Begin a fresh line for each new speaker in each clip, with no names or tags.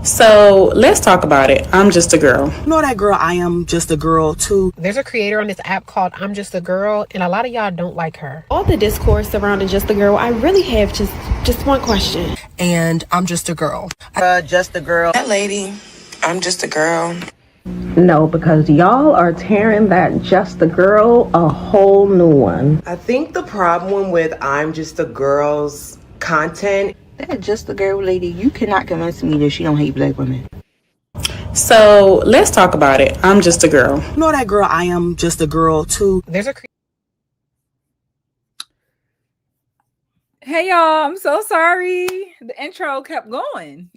So let's talk about it. I'm just a girl.
You know that girl, I am just a girl too.
There's a creator on this app called I'm Just a Girl, and a lot of y'all don't like her.
All the discourse surrounding Just a Girl, I really have just one question.
And I'm just a girl.
Just a girl.
That lady, I'm just a girl.
No, because y'all are tearing that Just a Girl a whole new one.
I think the problem with I'm Just a Girl's content.
That Just a Girl lady, you cannot convince me that she don't hate black women.
So let's talk about it. I'm just a girl.
You know that girl, I am just a girl too.
There's a
Hey y'all, I'm so sorry. The intro kept going.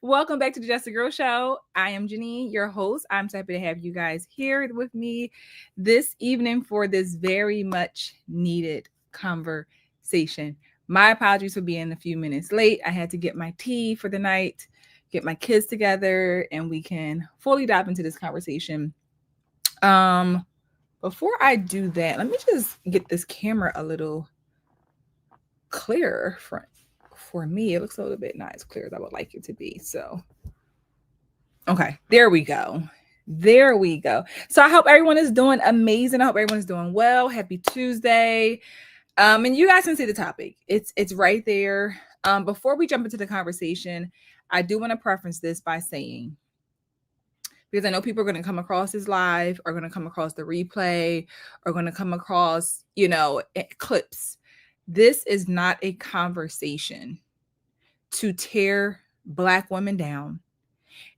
Welcome back to the Just a Girl Show. I am Janine, your host. I'm so happy to have you guys here with me this evening for this very much needed conversation. My apologies for being a few minutes late. I had to get my tea for the night, get my kids together, and we can fully dive into this conversation. Before I do that, let me just get this camera a little clearer for me. It looks a little bit not as clear as I would like it to be. So, okay, there we go. So I hope everyone is doing amazing. I hope everyone is doing well. Happy Tuesday. And you guys can see the topic. It's right there. Before we jump into the conversation, I do want to preference this by saying, because I know people are going to come across this live, are going to come across the replay, are going to come across, clips. This is not a conversation to tear Black women down.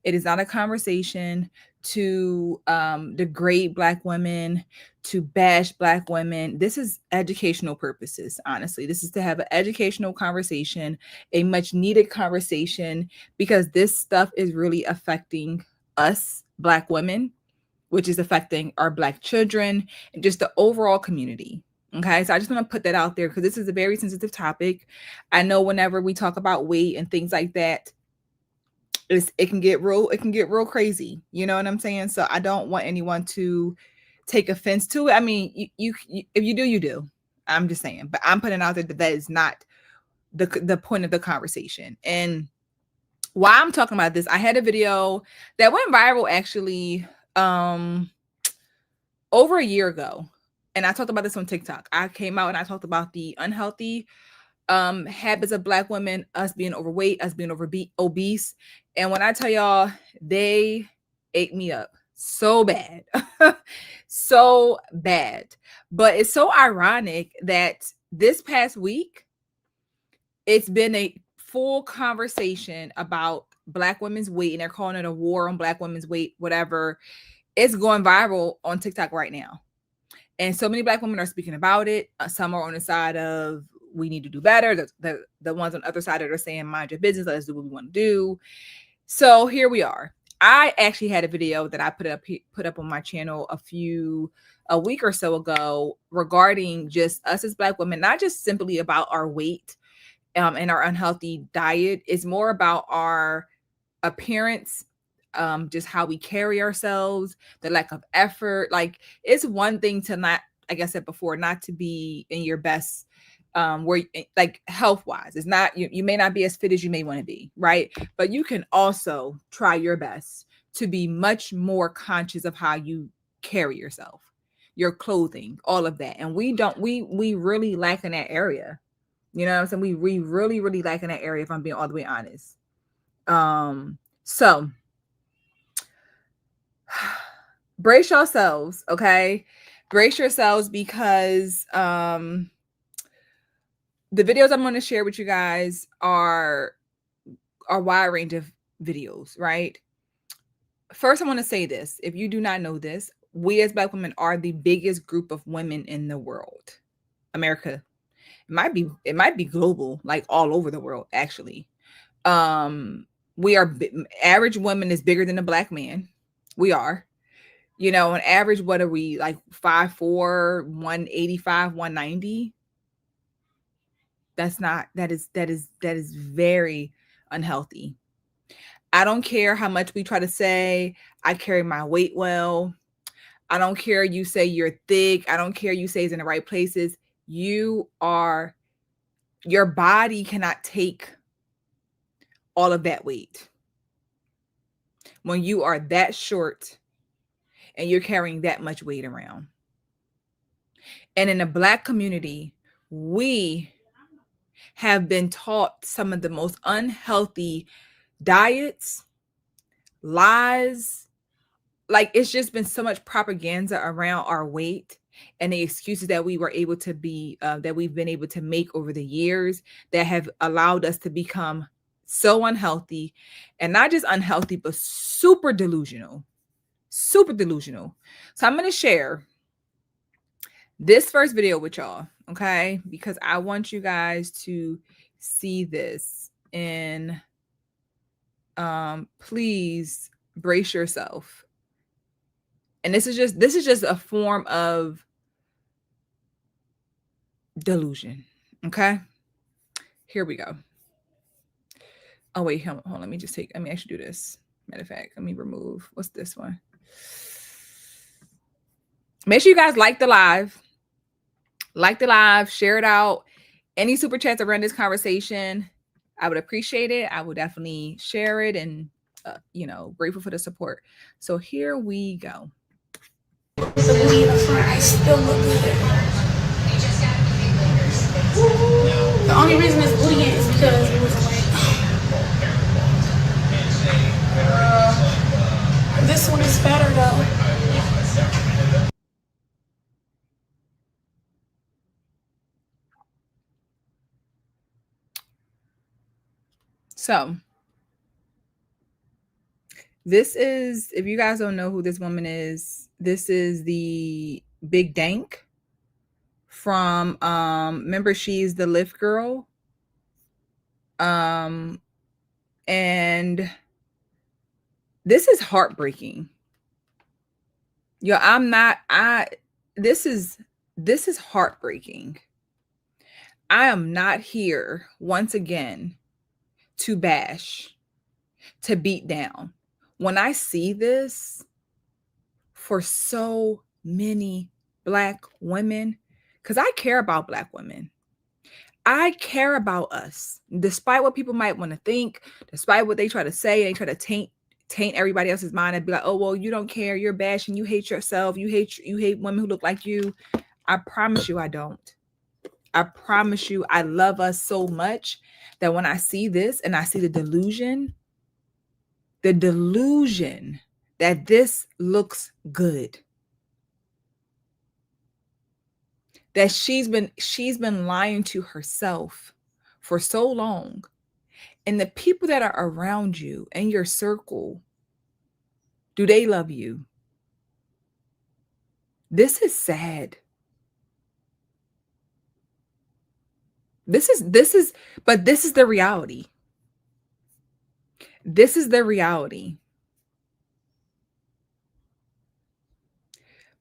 It is not a conversation to degrade Black women, to bash Black women. This is educational purposes, honestly. This is to have an educational conversation, a much needed conversation, because this stuff is really affecting us, Black women, which is affecting our Black children and just the overall community. Okay, so I just want to put that out there because this is a very sensitive topic. I know whenever we talk about weight and things like that, it can get real crazy. You know what I'm saying? So I don't want anyone to take offense to it. I mean, you if you do, you do. I'm just saying, but I'm putting out there that is not the point of the conversation. And why I'm talking about this, I had a video that went viral actually over a year ago. And I talked about this on TikTok. I came out and I talked about the unhealthy habits of Black women, us being overweight, us being obese. And when I tell y'all, they ate me up so bad, so bad. But it's so ironic that this past week, it's been a full conversation about Black women's weight, and they're calling it a war on Black women's weight, whatever. It's going viral on TikTok right now. And so many Black women are speaking about it. Some are on the side of we need to do better. The ones on the other side are saying mind your business. Let's do what we want to do. So here we are. I actually had a video that I put up on my channel a week or so ago regarding just us as Black women, not just simply about our weight and our unhealthy diet. It's more about our appearance, just how we carry ourselves, the lack of effort. Like, it's one thing to not, like I said before, not to be in your best, where like health wise, it's not, you may not be as fit as you may want to be, right? But you can also try your best to be much more conscious of how you carry yourself, your clothing, all of that. And we really lack in that area. You know what I'm saying? We really, really lack in that area, if I'm being all the way honest. So brace yourselves, okay? Brace yourselves, because the videos I'm going to share with you guys are a wide range of videos, right? First, I want to say this. If you do not know this, we as Black women are the biggest group of women in the world. America. It might be global, like all over the world, actually. We are, average woman is bigger than a Black man. We are, on average, what are we, like 5'4", 185, 190? That is very unhealthy. I don't care how much we try to say I carry my weight well. I don't care you say you're thick. I don't care you say it's in the right places. Your body cannot take all of that weight. when you are that short and you're carrying that much weight around. And in the Black community, we have been taught some of the most unhealthy diets, lies. Like, it's just been so much propaganda around our weight and the excuses that we were able to be, that we've been able to make over the years that have allowed us to become so unhealthy, and not just unhealthy, but super delusional. Super delusional. So I'm going to share this first video with y'all, okay? Because I want you guys to see this, and please brace yourself. And this is just a form of delusion, okay? Here we go. Oh wait, hold on. Let me actually do this. Matter of fact, let me remove. What's this one? Make sure you guys like the live, share it out. Any super chats around this conversation, I would appreciate it. I would definitely share it, and grateful for the support. So here we go.
The booty in the front, I still look good. The only reason it's booty is because it was like, this one is better though.
So this is, if you guys don't know who this woman is, this is the Big Dank from remember, she's the Lift girl. And this is heartbreaking. This is heartbreaking. I am not here once again to bash, to beat down. When I see this for so many Black women, because I care about Black women. I care about us, despite what people might want to think, despite what they try to say, and they try to taint everybody else's mind and be like, oh, well, you don't care, you're bashing, you hate yourself, you hate women who look like you. I promise you I don't. I promise you I love us so much that when I see this and I see the delusion that this looks good, that she's been lying to herself for so long, and the people that are around you and your circle, do they love you? This is sad. This is the reality. This is the reality.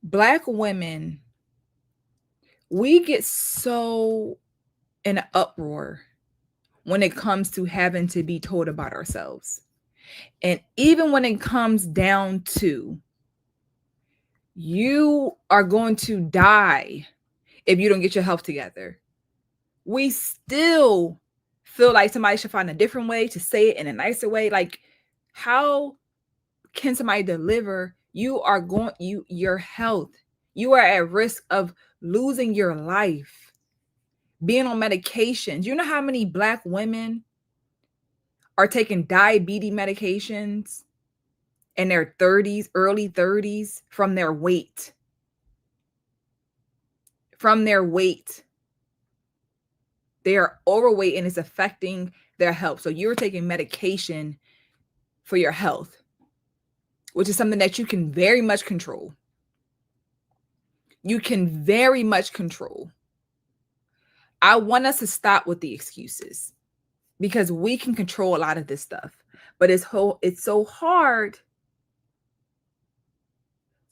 Black women, we get so in an uproar when it comes to having to be told about ourselves. And even when it comes down to, you are going to die if you don't get your health together, we still feel like somebody should find a different way to say it in a nicer way. Like, how can somebody deliver? Your health, you are at risk of losing your life, being on medications. You know how many Black women are taking diabetes medications in their 30s, early 30s from their weight. They are overweight and it's affecting their health. So you're taking medication for your health, which is something that you can very much control. You can very much control. I want us to stop with the excuses, because we can control a lot of this stuff, but it's so hard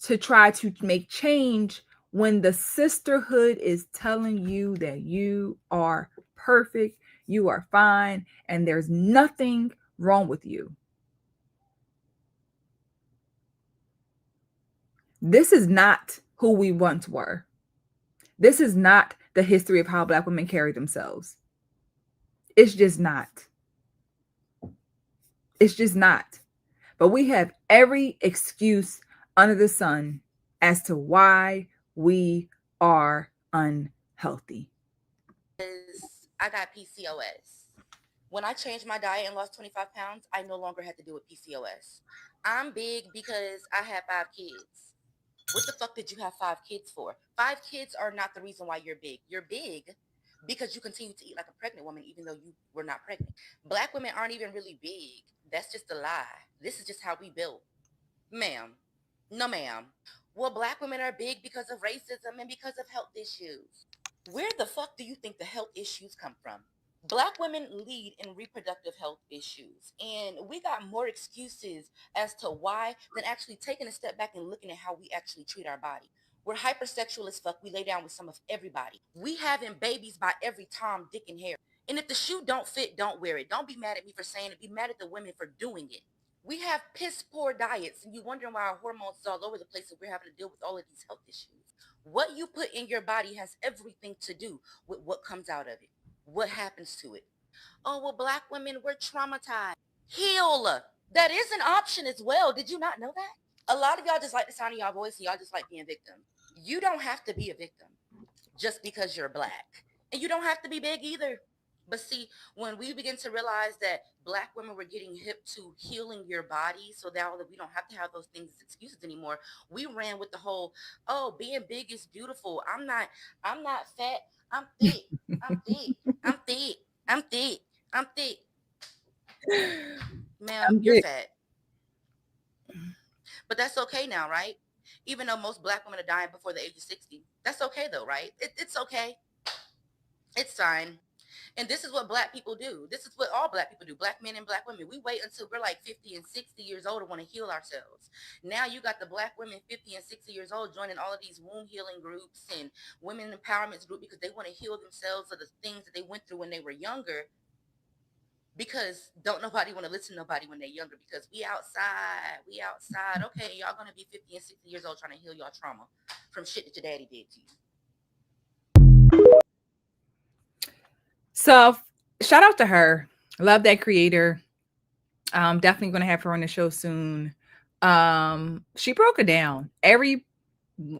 to try to make change when the sisterhood is telling you that you are perfect, you are fine, and there's nothing wrong with you. This is not who we once were. This is not the history of how Black women carry themselves. It's just not. It's just not. But we have every excuse under the sun as to why we are unhealthy.
I got PCOS. When I changed my diet and lost 25 pounds, I no longer had to deal with PCOS. I'm big because I have 5 kids. What the fuck did you have 5 kids for? 5 kids are not the reason why you're big. You're big because you continue to eat like a pregnant woman even though you were not pregnant. Black women aren't even really big. That's just a lie. This is just how we built. Ma'am. No, ma'am. Well, Black women are big because of racism and because of health issues. Where the fuck do you think the health issues come from? Black women lead in reproductive health issues, and we got more excuses as to why than actually taking a step back and looking at how we actually treat our body. We're hypersexual as fuck. We lay down with some of everybody. We having babies by every Tom, Dick, and Harry. And if the shoe don't fit, don't wear it. Don't be mad at me for saying it. Be mad at the women for doing it. We have piss poor diets, and you're wondering why our hormones is all over the place and we're having to deal with all of these health issues. What you put in your body has everything to do with what comes out of it. What happens to it? Oh, well, Black women, we're traumatized. Heal. That is an option as well. Did you not know that? A lot of y'all just like the sound of y'all voice and y'all just like being victim. You don't have to be a victim just because you're Black. And you don't have to be big either. But see, when we begin to realize that Black women were getting hip to healing your body so that we don't have to have those things as excuses anymore, we ran with the whole, oh, being big is beautiful. I'm not fat. I'm thick. I'm thick. I'm thick. I'm thick. I'm thick. Ma'am, you're fat. But that's okay now, right? Even though most Black women are dying before the age of 60. That's okay though, right? It's okay. It's fine. And this is what Black people do. This is what all Black people do. Black men and Black women. We wait until we're like 50 and 60 years old to want to heal ourselves. Now you got the Black women 50 and 60 years old joining all of these womb healing groups and women empowerment groups because they want to heal themselves of the things that they went through when they were younger. Because don't nobody want to listen to nobody when they're younger because we outside. Okay, y'all going to be 50 and 60 years old trying to heal y'all trauma from shit that your daddy did to you.
So shout out to her. Love that creator. Definitely going to have her on the show soon. She broke it down.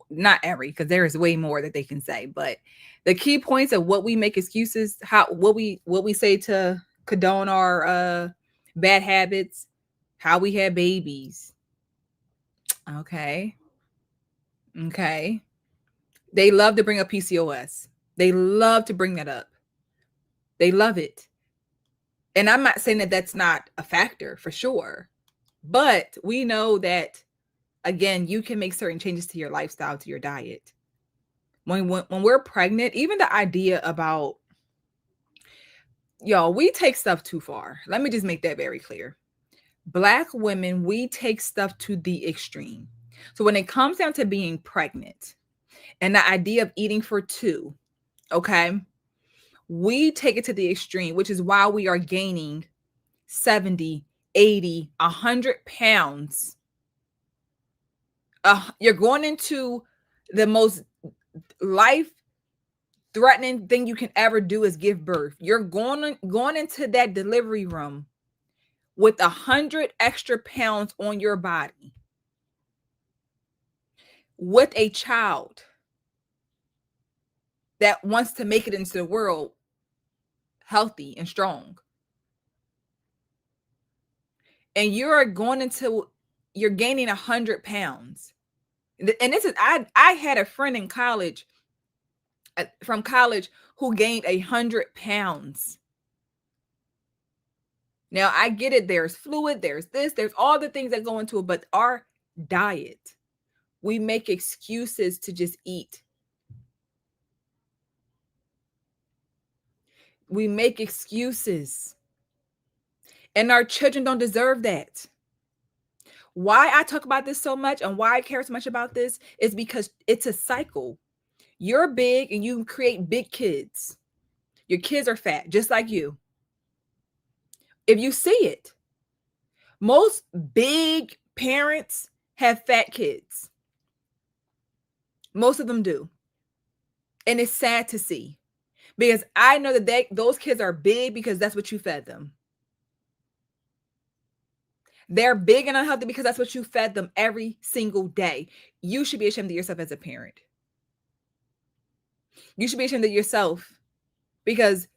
Not every, because there is way more that they can say, but the key points of what we make excuses, what we say to condone our bad habits, how we had babies. Okay. They love to bring up PCOS. They love to bring that up. They love it. And I'm not saying that that's not a factor for sure, but we know that, again, you can make certain changes to your lifestyle, to your diet. When we're pregnant, even the idea about, y'all, we take stuff too far. Let me just make that very clear. Black women, we take stuff to the extreme. So when it comes down to being pregnant and the idea of eating for 2, okay, we take it to the extreme, which is why we are gaining 70, 80, 100 pounds. You're going into the most life-threatening thing you can ever do is give birth. You're going into that delivery room with 100 extra pounds on your body with a child that wants to make it into the world healthy and strong. And you're gaining 100 pounds. And this is, I had a friend in college, from college, who gained 100 pounds. Now I get it. There's fluid, there's this, there's all the things that go into it, but our diet, we make excuses to just eat. We make excuses. And our children don't deserve that. Why I talk about this so much and why I care so much about this is because it's a cycle. You're big and you create big kids. Your kids are fat, just like you. If you see it, most big parents have fat kids. Most of them do. And it's sad to see. Because I know that those kids are big because that's what you fed them. They're big and unhealthy because that's what you fed them every single day. You should be ashamed of yourself as a parent. You should be ashamed of yourself, because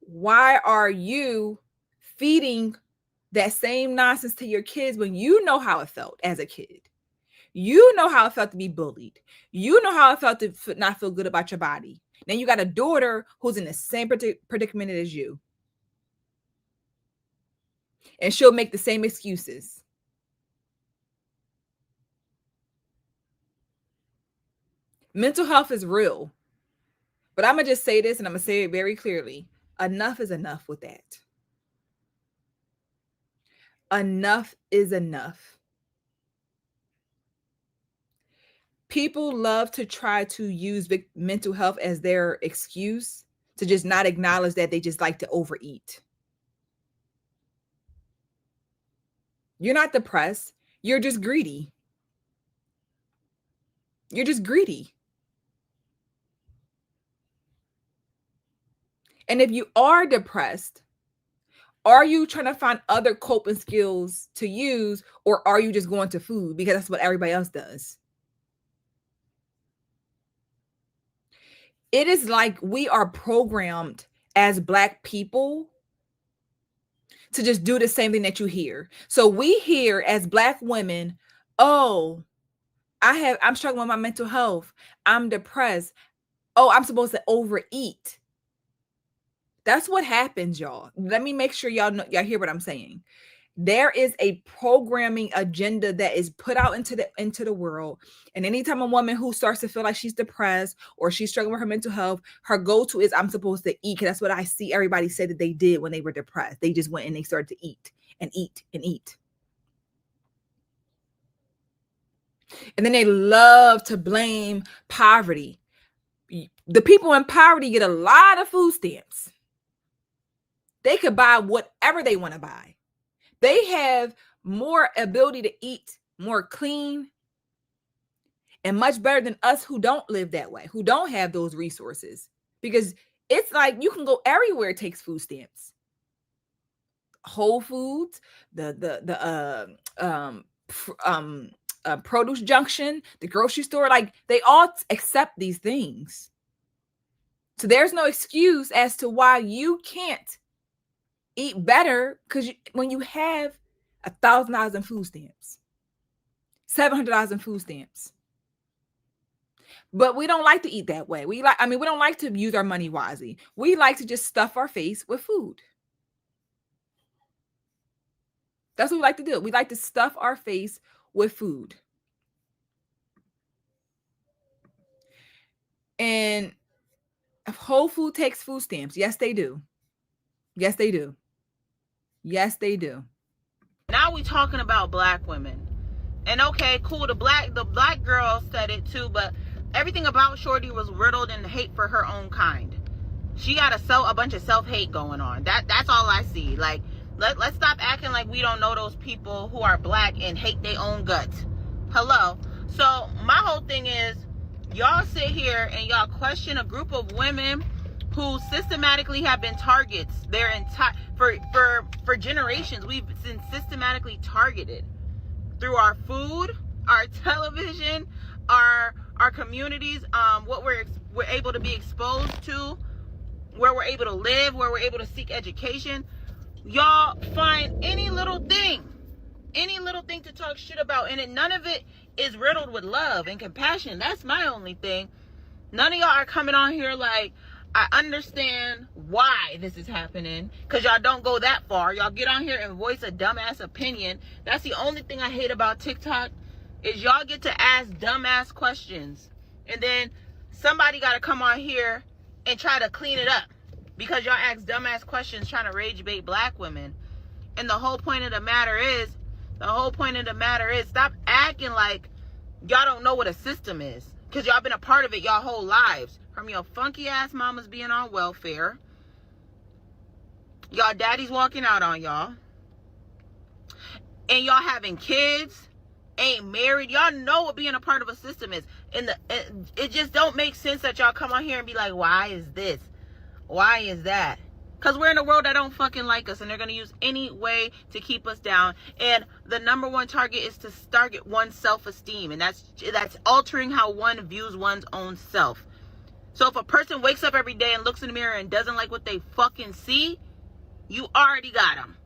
why are you feeding that same nonsense to your kids when you know how it felt as a kid? You know how it felt to be bullied. You know how it felt to not feel good about your body. Then you got a daughter who's in the same predicament as you. And she'll make the same excuses. Mental health is real. But I'm going to just say this, and I'm going to say it very clearly. Enough is enough with that. Enough is enough. People love to try to use mental health as their excuse to just not acknowledge that they just like to overeat. You're not depressed. You're just greedy. You're just greedy. And if you are depressed, are you trying to find other coping skills to use, or are you just going to food because that's what everybody else does? It is like we are programmed as Black people to just do the same thing that you hear. So we hear as Black women, oh, I'm struggling with my mental health. I'm depressed. Oh, I'm supposed to overeat. That's what happens, y'all. Let me make sure y'all hear what I'm saying. There is a programming agenda that is put out into the world. And anytime a woman who starts to feel like she's depressed or she's struggling with her mental health, her go-to is, I'm supposed to eat. Because that's what I see everybody say that they did when they were depressed. They just went and they started to eat and eat and eat. And then they love to blame poverty. The people in poverty get a lot of food stamps. They could buy whatever they want to buy. They have more ability to eat more clean and much better than us who don't live that way, who don't have those resources. Because it's like you can go everywhere, it takes food stamps. Whole Foods, the produce junction, the grocery store, like they all accept these things. So there's no excuse as to why you can't eat better, because when you have $1,000 in food stamps, $700 in food stamps. But we don't like to eat that way. We don't like to use our money wisely. We like to just stuff our face with food. That's what we like to do. We like to stuff our face with food. And Whole Food takes food stamps. Yes, they do. Yes, they do. Yes, they do.
Now we talking about Black women. And okay, cool, the black girl said it too, but everything about Shorty was riddled in hate for her own kind. She got a bunch of self-hate going on. That's all I see. Like, let's stop acting like we don't know those people who are Black and hate their own guts. Hello. So my whole thing is, y'all sit here and y'all question a group of women who systematically have been targets their entire for generations. We've been systematically targeted through our food, our television, our communities, what we're able to be exposed to, where we're able to live, where we're able to seek education. Y'all find any little thing to talk shit about, and none of it is riddled with love and compassion. That's my only thing. None of y'all are coming on here like, I understand why this is happening, because y'all don't go that far. Y'all get on here and voice a dumbass opinion. That's the only thing I hate about TikTok, is y'all get to ask dumbass questions, and then somebody got to come on here and try to clean it up because y'all ask dumbass questions trying to rage bait Black women. And the whole point of the matter is stop acting like y'all don't know what a system is, because y'all been a part of it y'all whole lives. From your funky ass mamas being on welfare, y'all daddies walking out on y'all, and y'all having kids, ain't married. Y'all know what being a part of a system is. And it just don't make sense that y'all come on here and be like, why is this? Why is that? Because we're in a world that don't fucking like us, and they're going to use any way to keep us down. And the number one target is to target one's self-esteem. And that's altering how one views one's own self. So if a person wakes up every day and looks in the mirror and doesn't like what they fucking see, you already got them.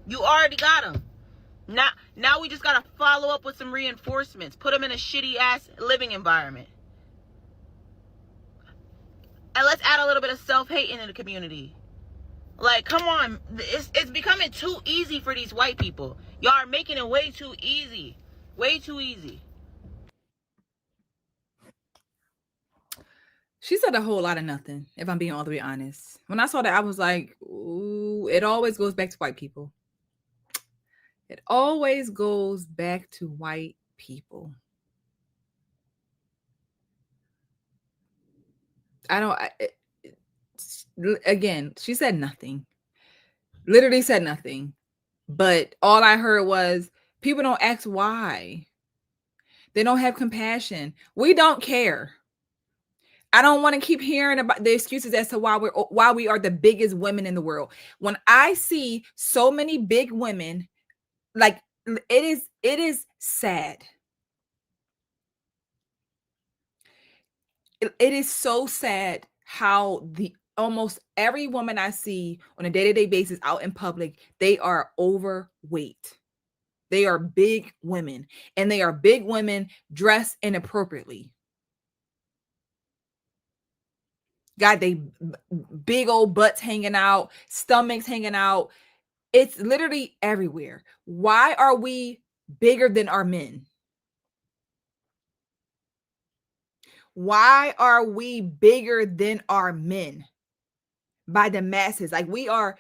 You already got them. Now we just got to follow up with some reinforcements. Put them in a shitty-ass living environment. And let's add a little bit of self-hate into the community. Like, come on. It's becoming too easy for these white people. Y'all are making it way too easy. Way too easy.
She said a whole lot of nothing, if I'm being all the way honest. When I saw that, I was like, ooh, it always goes back to white people. It always goes back to white people. Again, she said nothing. Literally said nothing. But all I heard was, people don't ask why. They don't have compassion. We don't care. I don't want to keep hearing about the excuses as to why we are the biggest women in the world. When I see so many big women, like, it is sad. It is so sad how almost every woman I see on a day-to-day basis out in public, they are overweight. They are big women, and they are big women dressed inappropriately. Got they big old butts hanging out, stomachs hanging out. It's literally everywhere. Why are we bigger than our men? Why are we bigger than our men? By the masses. Like, we are,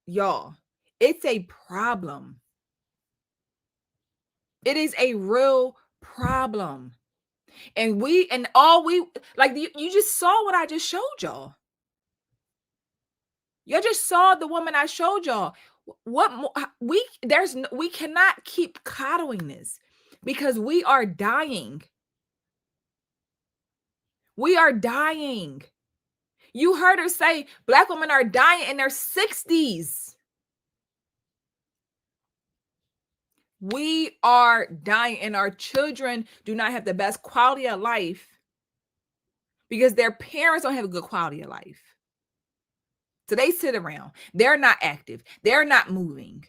y'all. It's a problem. It is a real problem. And you just saw what I just showed y'all. You just saw the woman I showed y'all. We cannot keep coddling this, because we are dying. We are dying. You heard her say Black women are dying in their 60s. We are dying, and our children do not have the best quality of life because their parents don't have a good quality of life. So they sit around. They're not active. They're not moving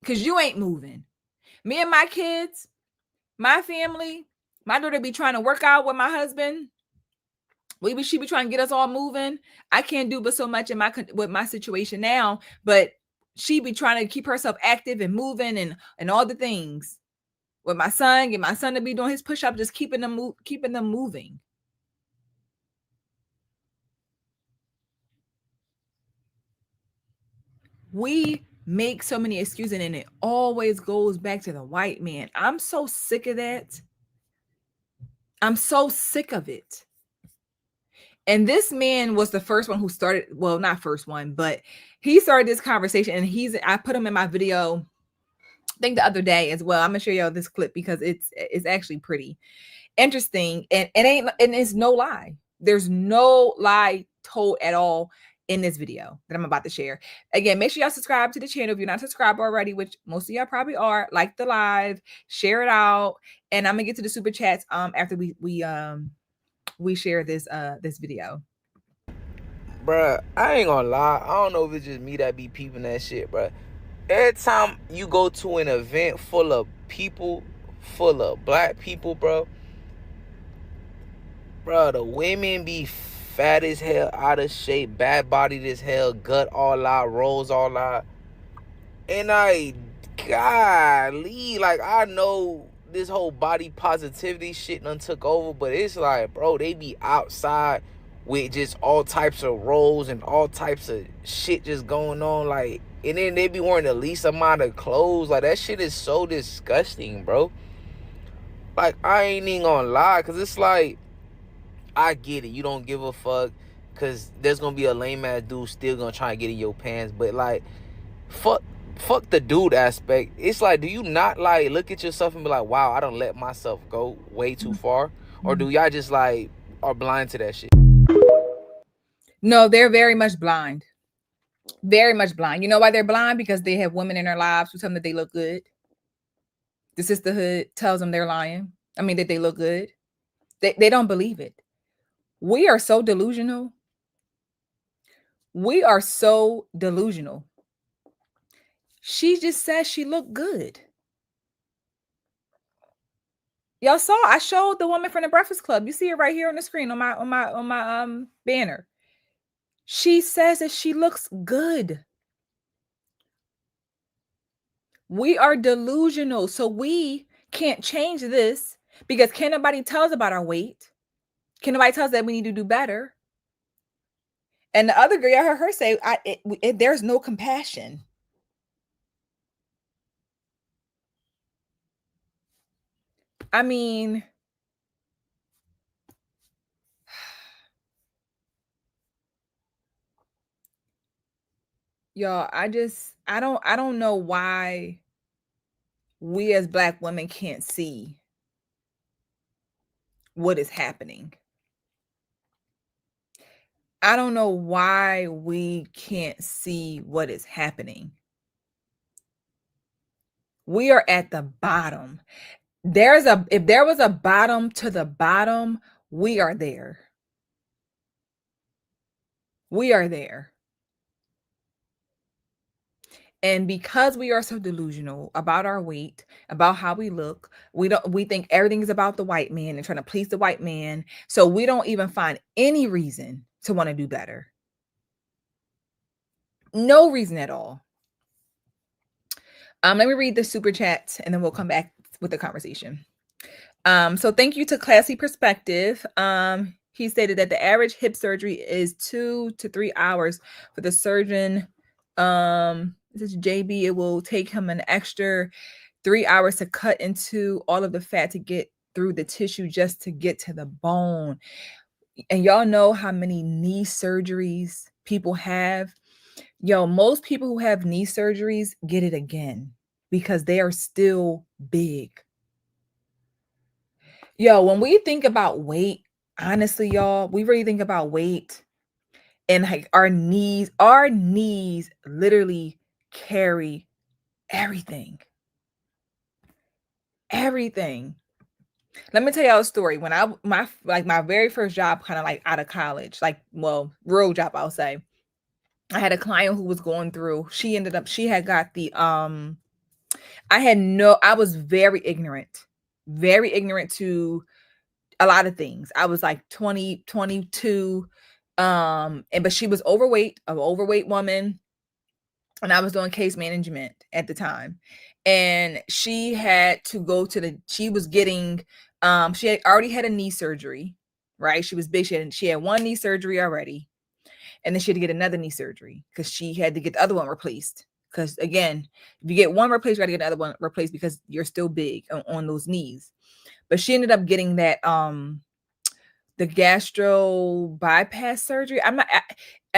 because you ain't moving. Me and my kids, my family, my daughter be trying to work out with my husband. She be trying to get us all moving. I can't do but so much with my situation now, but she be trying to keep herself active and moving and all the things. With my son, get my son to be doing his push-up, just keeping them moving. We make so many excuses, and it always goes back to the white man. I'm so sick of that. I'm so sick of it. And this man was the first one who started, well, not first one, but he started this conversation, and I put him in my video, I think the other day as well. I'm gonna show y'all this clip because it's actually pretty interesting, and it's no lie. There's no lie told at all in this video that I'm about to share. Again, make sure y'all subscribe to the channel if you're not subscribed already, which most of y'all probably are. Like the live, share it out, and I'm gonna get to the super chats after we share this video.
Bruh, I ain't gonna lie. I don't know if it's just me that be peeping that shit, bruh. Every time you go to an event full of people, full of Black people, bro, the women be fat as hell, out of shape, bad bodied as hell, gut all out, rolls all out. And golly, like, I know this whole body positivity shit done took over, but it's like, bro, they be outside with just all types of rolls and all types of shit just going on, like, and then they be wearing the least amount of clothes. Like, that shit is so disgusting, bro. Like, I ain't even gonna lie, because it's like, I get it, you don't give a fuck, because there's gonna be a lame ass dude still gonna try to get in your pants, but like, fuck the dude aspect. It's like, do you not like look at yourself and be like, wow, I done let myself go way too far? Or do y'all just like are blind to that shit.
No, they're very much blind. Very much blind. You know why they're blind? Because they have women in their lives who tell them that they look good. The sisterhood tells them they're lying. I mean, that they look good. They don't believe it. We are so delusional. We are so delusional. She just says she looked good. Y'all saw, I showed the woman from the Breakfast Club. You see it right here on the screen on my banner. She says that she looks good. We are delusional. So we can't change this because can't nobody tell us about our weight. Can nobody tell us that we need to do better? And the other girl, I heard her say, there's no compassion. I mean, y'all, I don't know why we as Black women can't see what is happening. I don't know why we can't see what is happening. We are at the bottom. If there was a bottom to the bottom, we are there. We are there. And because we are so delusional about our weight, about how we look, we think everything is about the white man and trying to please the white man. So we don't even find any reason to want to do better. No reason at all. Let me read the super chat and then we'll come back with the conversation. So thank you to Classy Perspective. He stated that the average hip surgery is 2 to 3 hours for the surgeon. This is JB. It will take him an extra 3 hours to cut into all of the fat to get through the tissue just to get to the bone. And y'all know how many knee surgeries people have. Yo, most people who have knee surgeries get it again because they are still big. Yo, when we think about weight, honestly, y'all, we really think about weight and like our knees literally carry everything. Everything. Let me tell y'all a story. When my very first job, kind of like out of college, real job, I'll say. I had a client who was going through, she had got the, I was very ignorant to a lot of things. I was like 20, 22, but she was overweight, an overweight woman. And I was doing case management at the time. And she had to go to she was getting, she had already had a knee surgery, right? She was big. She had one knee surgery already. And then she had to get another knee surgery because she had to get the other one replaced. Because again, if you get one replaced, you got to get another one replaced because you're still big on those knees. But she ended up getting that, the gastro bypass surgery. And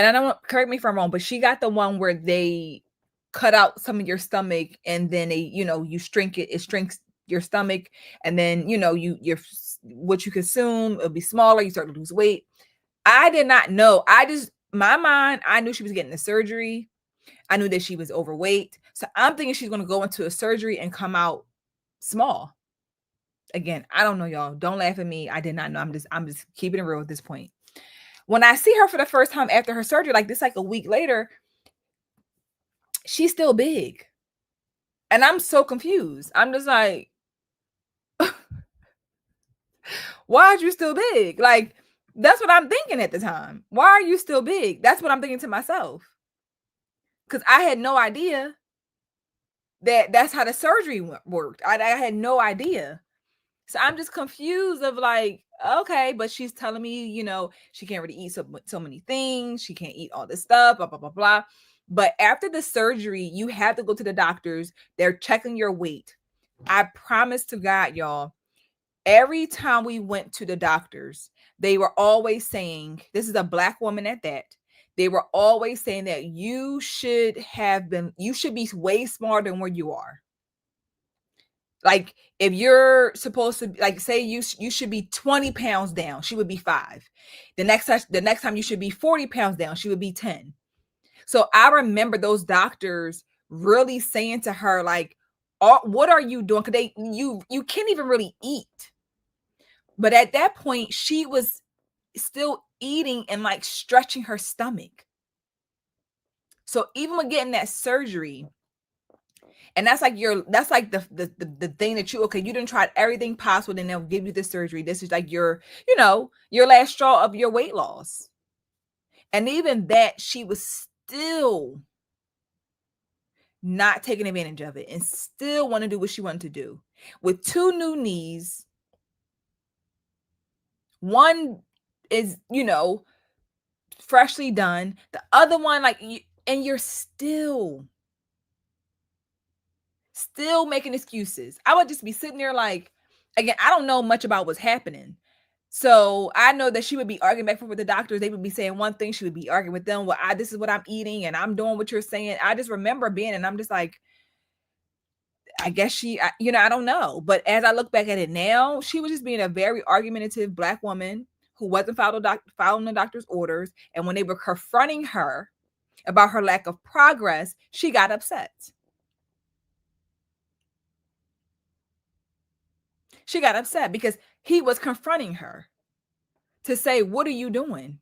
I don't want, correct me if I'm wrong, but she got the one where they cut out some of your stomach and then you shrink it. It shrinks your stomach, and then your what you consume, it'll be smaller. You start to lose weight. I did not know. My mind, I knew she was getting the surgery. I knew that she was overweight. So I'm thinking she's going to go into a surgery and come out small. Again, I don't know, y'all. Don't laugh at me. I did not know. I'm just keeping it real at this point. When I see her for the first time after her surgery, like a week later, she's still big. And I'm so confused. I'm just like, why are you still big? Like, that's what I'm thinking at the time. Why are you still big? That's what I'm thinking to myself. Because I had no idea that's how the surgery worked. I had no idea. So I'm just confused of like, okay, but she's telling me, she can't really eat so many things. She can't eat all this stuff, blah, blah, blah, blah. But after the surgery, you have to go to the doctors. They're checking your weight. I promise to God, y'all, every time we went to the doctors, they were always saying, this is a Black woman at that. They were always saying that you should be way smaller than where you are. Like if you're supposed to, like, say you should be 20 pounds down, she would be 5. The next time you should be 40 pounds down, she would be 10. So I remember those doctors really saying to her, like, what are you doing? Because you can't even really eat. But at that point, she was still eating and like stretching her stomach. So even with getting that surgery, and that's like the thing that you didn't try everything possible, and they'll give you the surgery. This is like your last straw of your weight loss. And even that, she was still not taking advantage of it and still want to do what she wanted to do. With 2 new knees, one is, freshly done. The other one, and you're still making excuses. I would just be sitting there like, again, I don't know much about what's happening. So I know that she would be arguing back and forth with the doctors. They would be saying one thing. She would be arguing with them. Well, this is what I'm eating and I'm doing what you're saying. I just remember being, and I'm just like, I guess I don't know. But as I look back at it now, she was just being a very argumentative Black woman who wasn't following the doctor's orders. And when they were confronting her about her lack of progress, she got upset. She got upset because he was confronting her to say, what are you doing?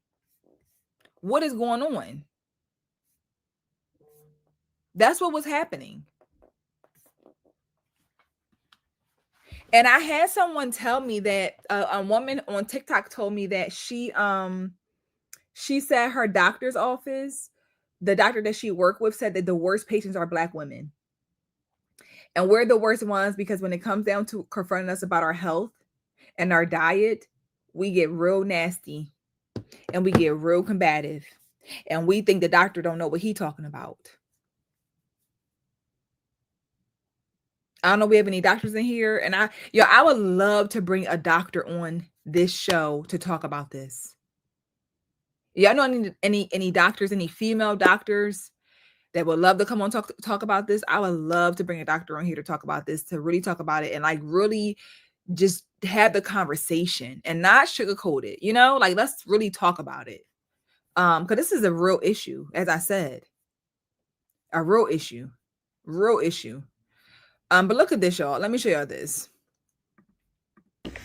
What is going on? That's what was happening. And I had someone tell me that a woman on TikTok told me that she said her doctor's office, the doctor that she worked with, said that the worst patients are Black women. And we're the worst ones because when it comes down to confronting us about our health and our diet, we get real nasty and we get real combative. And we think the doctor don't know what he's talking about. I don't know if we have any doctors in here. And I would love to bring a doctor on this show to talk about this. Y'all know any doctors, any female doctors that would love to come on talk about this? I would love to bring a doctor on here to talk about this, to really talk about it and like really just have the conversation and not sugarcoat it, like let's really talk about it. Because this is a real issue, as I said. A real issue. But look at this, y'all. Let me show y'all this.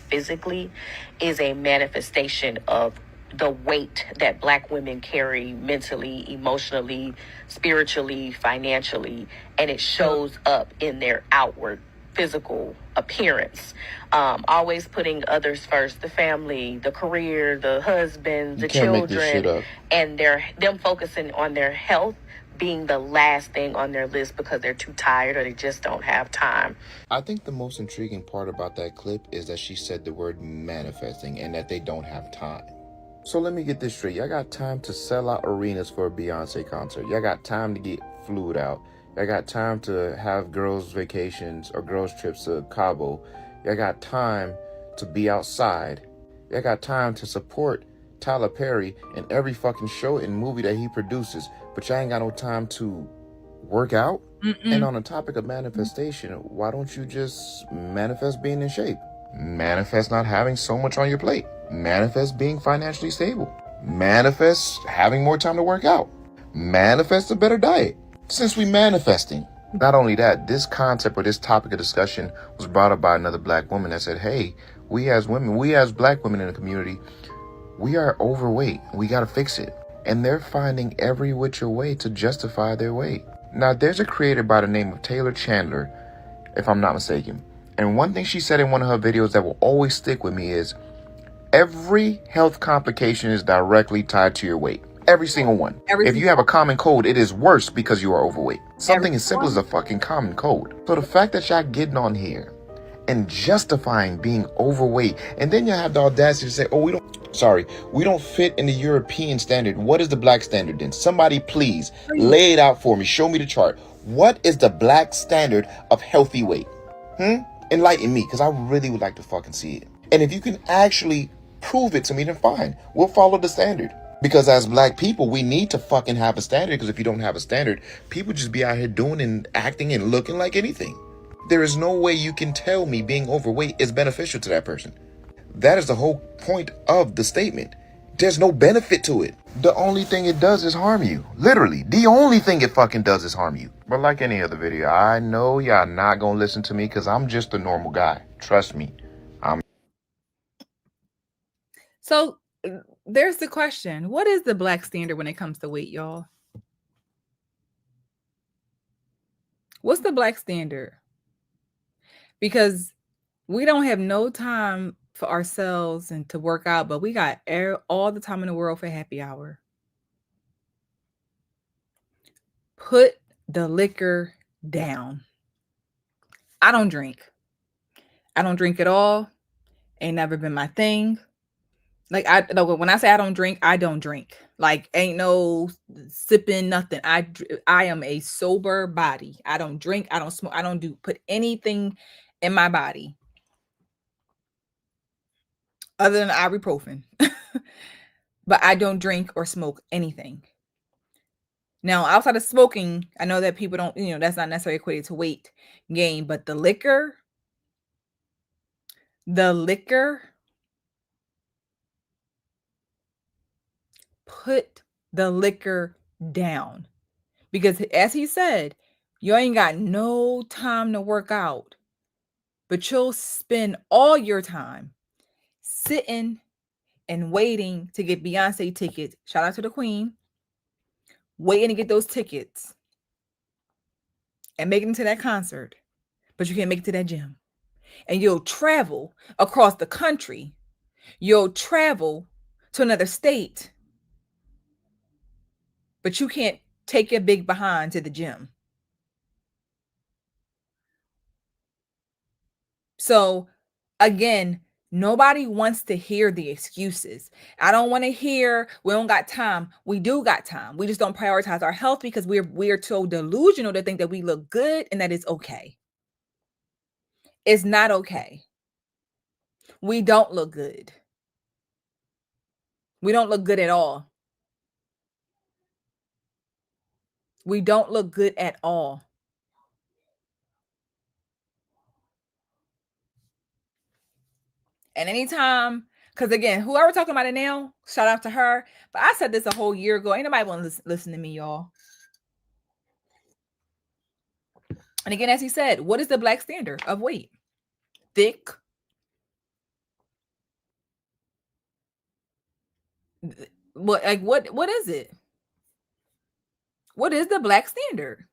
Physically is a manifestation of the weight that Black women carry mentally, emotionally, spiritually, financially, and it shows up in their outward physical appearance. Always putting others first, the family, the career, the husband, the children, and them focusing on their health being the last thing on their list because they're too tired or they just don't have time.
I think the most intriguing part about that clip is that she said the word manifesting and that they don't have time. So let me get this straight. Y'all got time to sell out arenas for a Beyonce concert. Y'all got time to get flued out. Y'all got time to have girls' vacations or girls' trips to Cabo. Y'all got time to be outside. Y'all got time to support Tyler Perry in every fucking show and movie that he produces. But y'all ain't got no time to work out. And on the topic of manifestation, why don't you just manifest being in shape? Manifest not having so much on your plate. Manifest being financially stable. Manifest having more time to work out. Manifest a better diet. Since we manifesting, not only that, this concept or this topic of discussion was brought up by another Black woman that said, hey, we as women, we as Black women in the community, we are overweight. We got to fix it. And they're finding every which way to justify their weight. Now, there's a creator by the name of Taylor Chandler, if I'm not mistaken. And one thing she said in one of her videos that will always stick with me is, every health complication is directly tied to your weight. Every single one. If you have a common cold, it is worse because you are overweight. Something as simple as a fucking common cold. So the fact that y'all getting on here and justifying being overweight, and then you have the audacity to say, oh, we don't fit in the European standard. What is the Black standard then? Somebody please lay it out for me. Show me the chart. What is the Black standard of healthy weight? Enlighten me, because I really would like to fucking see it. And if you can actually prove it to me, then fine. We'll follow the standard. Because as Black people, we need to fucking have a standard, because if you don't have a standard, people just be out here doing and acting and looking like anything. There is no way you can tell me being overweight is beneficial to that person. That is the whole point of the statement. There's no benefit to it. The only thing it does is harm you. Literally, the only thing it fucking does is harm you. But like any other video, I know y'all not gonna listen to me because I'm just a normal guy. Trust me.
So there's the question. What is the black standard when it comes to weight, y'all? What's the black standard? Because we don't have no time for ourselves and to work out, but we got all the time in the world for happy hour. Put the liquor down. I don't drink. I don't drink at all. Ain't never been my thing. Like when I say I don't drink, I don't drink. Like ain't no sipping nothing. I am a sober body. I don't drink. I don't smoke. I don't put anything in my body other than ibuprofen. But I don't drink or smoke anything. Now, outside of smoking, I know that people don't, that's not necessarily equated to weight gain, but the liquor, put the liquor down. Because as he said, you ain't got no time to work out, but you'll spend all your time sitting and waiting to get Beyonce tickets. Shout out to the queen. Waiting to get those tickets and make it to that concert, but you can't make it to that gym. And you'll travel across the country. You'll travel to another state, but you can't take your big behind to the gym. So again, nobody wants to hear the excuses. I don't want to hear we don't got time. We do got time. We just don't prioritize our health because we're so delusional to think that we look good and that it's okay. It's not okay. We don't look good. We don't look good at all. We don't look good at all. And anytime, because again, whoever talking about it now, shout out to her. But I said this a whole year ago. Ain't nobody want to listen to me, y'all. And again, as he said, what is the black standard of weight? Thick. What is it? What is the black standard?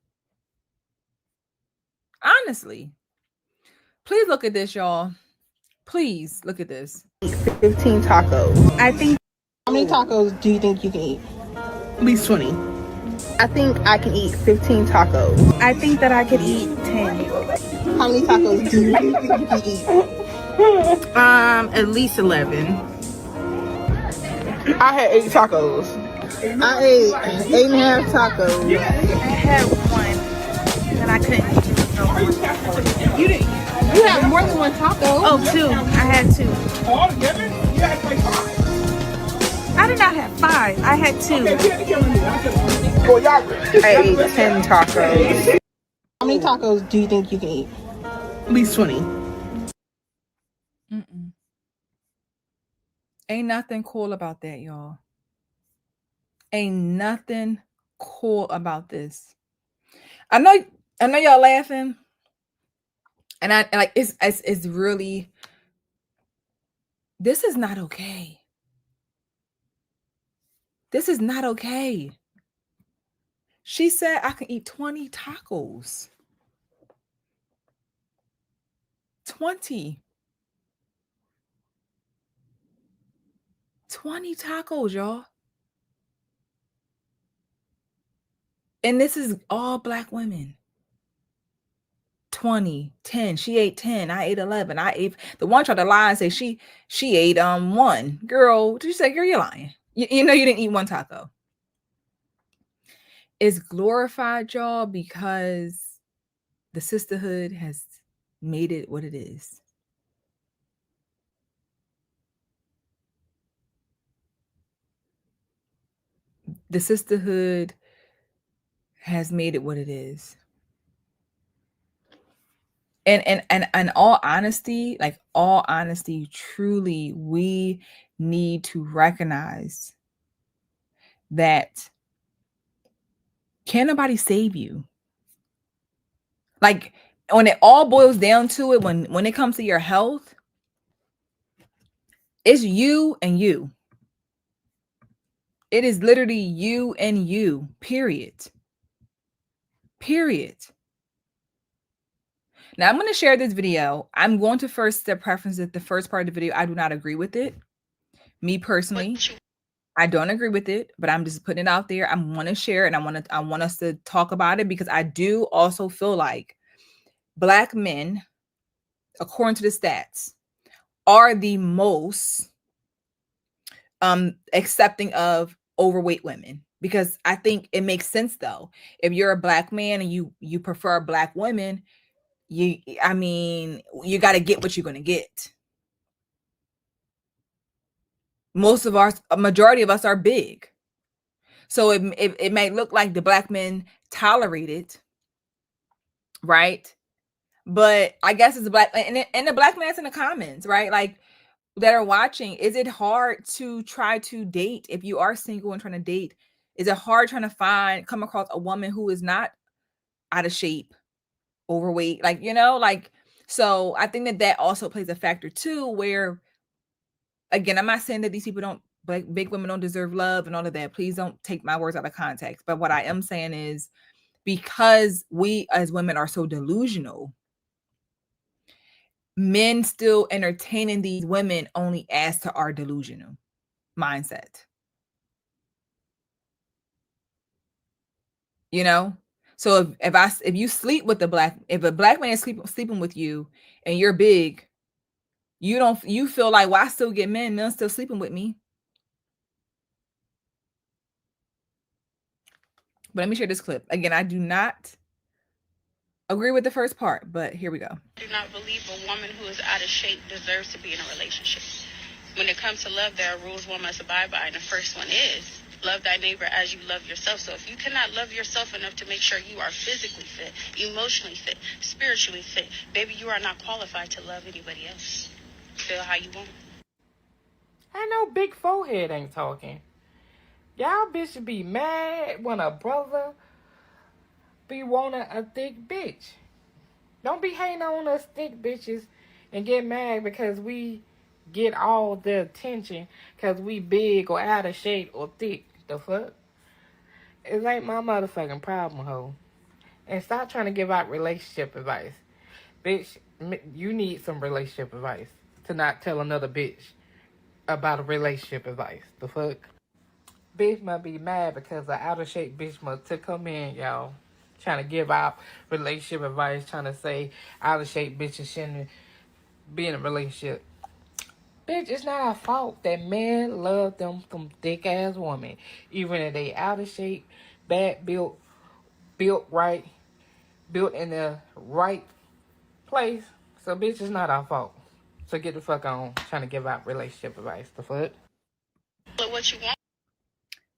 Honestly. Please look at this, y'all. Please look at this.
15 tacos. I think. How many tacos do you think you can eat?
At least 20.
I think I can eat 15 tacos.
I think that I could eat 10.
How many tacos do you think you can eat?
At least 11.
I had 8 tacos. I ate 8.5 tacos.
I had one that I couldn't eat no more.
You didn't. You had more than one taco.
Oh, 2. I had 2.
All together? You had like 5.
I did not have 5. I had 2.
I ate 10 tacos. How many tacos do you think you can eat?
At least 20.
Ain't nothing cool about that, y'all. Ain't nothing cool about this. I know y'all laughing. And I like it's really, this is not okay. This is not okay. She said I can eat 20 tacos. 20 tacos, y'all. And this is all black women. 20, 10. She ate 10. I ate 11. I ate, the one tried to lie and say she ate 1. Girl, did you say, girl, you're lying. You know you didn't eat 1 taco. It's glorified, y'all, because the sisterhood has made it what it is. The sisterhood has made it what it is. And all honesty, like all honesty, truly, we need to recognize that can't nobody save you. Like when it all boils down to it, when it comes to your health, it's you and you. It is literally you and you, period. Period. Now I'm going to share this video. I'm going to first preference that the first part of the video, I do not agree with it. Me personally, I don't agree with it, but I'm just putting it out there. I want to share and I want us to talk about it because I do also feel like Black men, according to the stats, are the most accepting of overweight women, because I think it makes sense though. If you're a Black man and you prefer Black women, you got to get what you're going to get. A majority of us are big. So it may look like the Black men tolerate it, right? But I guess it's Black and the Black man's in the comments, right? Like that are watching, is it hard to try to date if you are single and trying to date? Is it hard trying to come across a woman who is not out of shape, overweight, so I think that also plays a factor too, where again, I'm not saying that these people big women don't deserve love and all of that. Please don't take my words out of context. But what I am saying is, because we as women are so delusional, men still entertaining these women only adds to our delusional mindset. So if you sleep with if a Black man is sleeping with you and you're big, you feel like, well, I still get men still sleeping with me. But let me share this clip. Again, I do not agree with the first part, but here we go.
I do not believe a woman who is out of shape deserves to be in a relationship. When it comes to love, there are rules one must abide by, and the first one is love thy neighbor as you love yourself. So if you cannot love yourself enough to make sure you are physically fit, emotionally fit, spiritually fit, baby, you are not qualified to love anybody else. Feel how you want.
I know big forehead ain't talking. Y'all bitches be mad when a brother be wanting a thick bitch. Don't be hating on us thick bitches and get mad because we get all the attention because we big or out of shape or thick. The fuck? It ain't my motherfucking problem, ho. And stop trying to give out relationship advice. Bitch, you need some relationship advice to not tell another bitch about a relationship advice. The fuck? Bitch must be mad because the out of shape bitch must to come in, y'all. Trying to give out relationship advice, trying to say out of shape bitches shouldn't be in a relationship. Bitch, it's not our fault that men love them some thick ass women. Even if they out of shape, bad built right, built in the right place. So bitch, it's not our fault. So get the fuck on trying to give out relationship advice. The fuck?
What you want.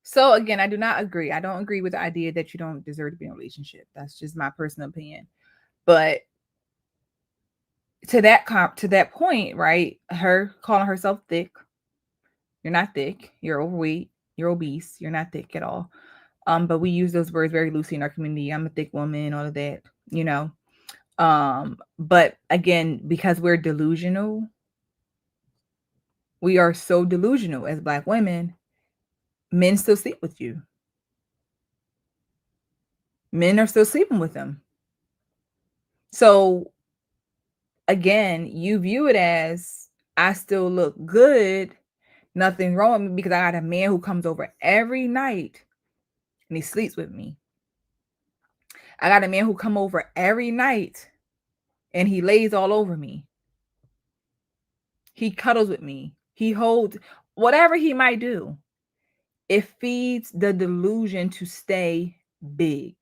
So again, I do not agree. I don't agree with the idea that you don't deserve to be in a relationship. That's just my personal opinion. But to that point, right? Her calling herself thick. You're not thick. You're overweight. You're obese. You're not thick at all. But we use those words very loosely in our community. I'm a thick woman, all of that, But again, because we're delusional, we are so delusional as Black women, men still sleep with you. Men are still sleeping with them. So again, you view it as, I still look good. Nothing wrong with me because I got a man who comes over every night and he sleeps with me. I got a man who come over every night and he lays all over me. He cuddles with me. He holds whatever he might do. It feeds the delusion to stay big.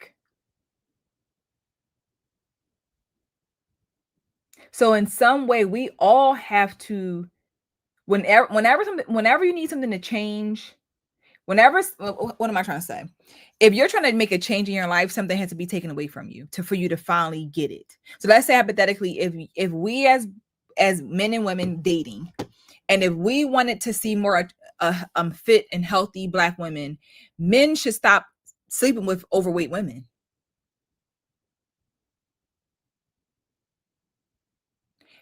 So in some way, we all have to, whenever you need something to change, what am I trying to say? if you're trying to make a change in your life, something has to be taken away from you for you to finally get it. So let's say hypothetically, if we as men and women dating, and if we wanted to see more fit and healthy Black women, men should stop sleeping with overweight women.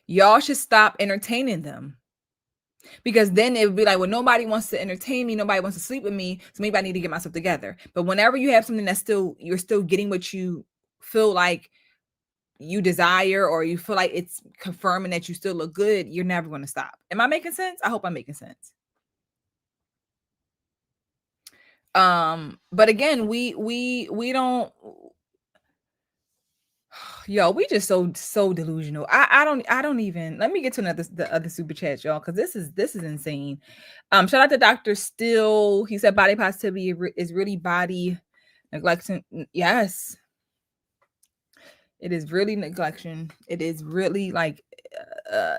Y'all should stop entertaining them. Because then it would be like, well, nobody wants to entertain me. Nobody wants to sleep with me. So maybe I need to get myself together. But whenever you have something that's you're still getting what you feel like you desire, or you feel like it's confirming that you still look good, you're never going to stop. Am I making sense? I hope I'm making sense. But again, we don't, yo, we just so delusional. I don't even, let me get to the other super chat, y'all, because this is insane. Shout out to Dr. Still. He said body positivity is really body neglection. Yes, it is really neglection. It is really like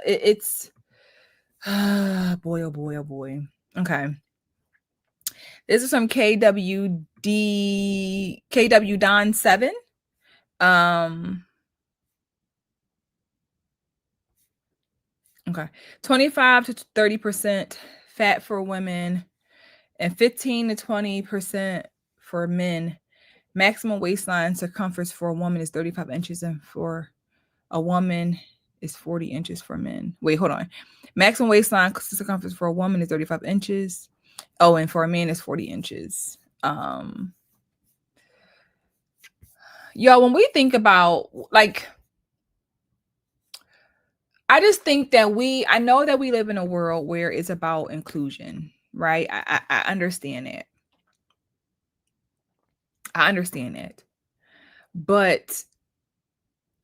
it's boy, oh boy, oh boy. Okay, this is from KW Don 7. Okay, 25 to 30% fat for women and 15 to 20% for men. Maximum waistline circumference for a woman is 35 inches, and for a woman is 40 inches for men. Wait, hold on. Maximum waistline circumference for a woman is 35 inches. Oh, and for a man is 40 inches. Y'all, when we think about, like, I just think that I know that we live in a world where it's about inclusion, right? I understand it. I understand it. But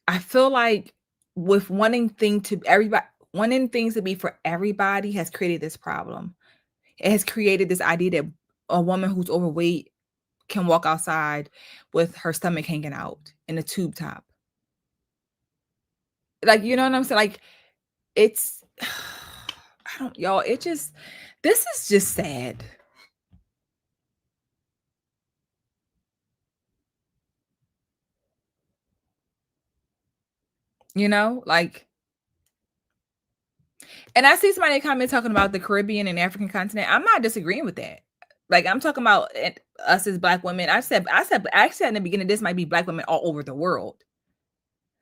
I feel like with wanting things to be for everybody has created this problem. It has created this idea that a woman who's overweight can walk outside with her stomach hanging out in a tube top. Like, you know what I'm saying? Like, it's, y'all, this is just sad. You know, like, and I see somebody comment talking about the Caribbean and African continent. I'm not disagreeing with that. Like, I'm talking about us as Black women. I said in the beginning, this might be Black women all over the world.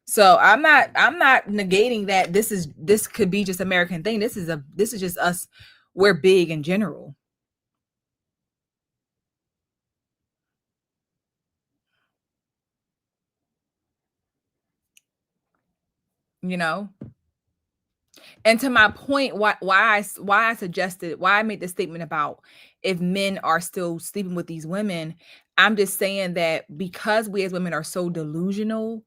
So I'm not negating that this could be just American thing. This is just us. We're big in general. You know? And to my point, why I made the statement about if men are still sleeping with these women, I'm just saying that because we as women are so delusional,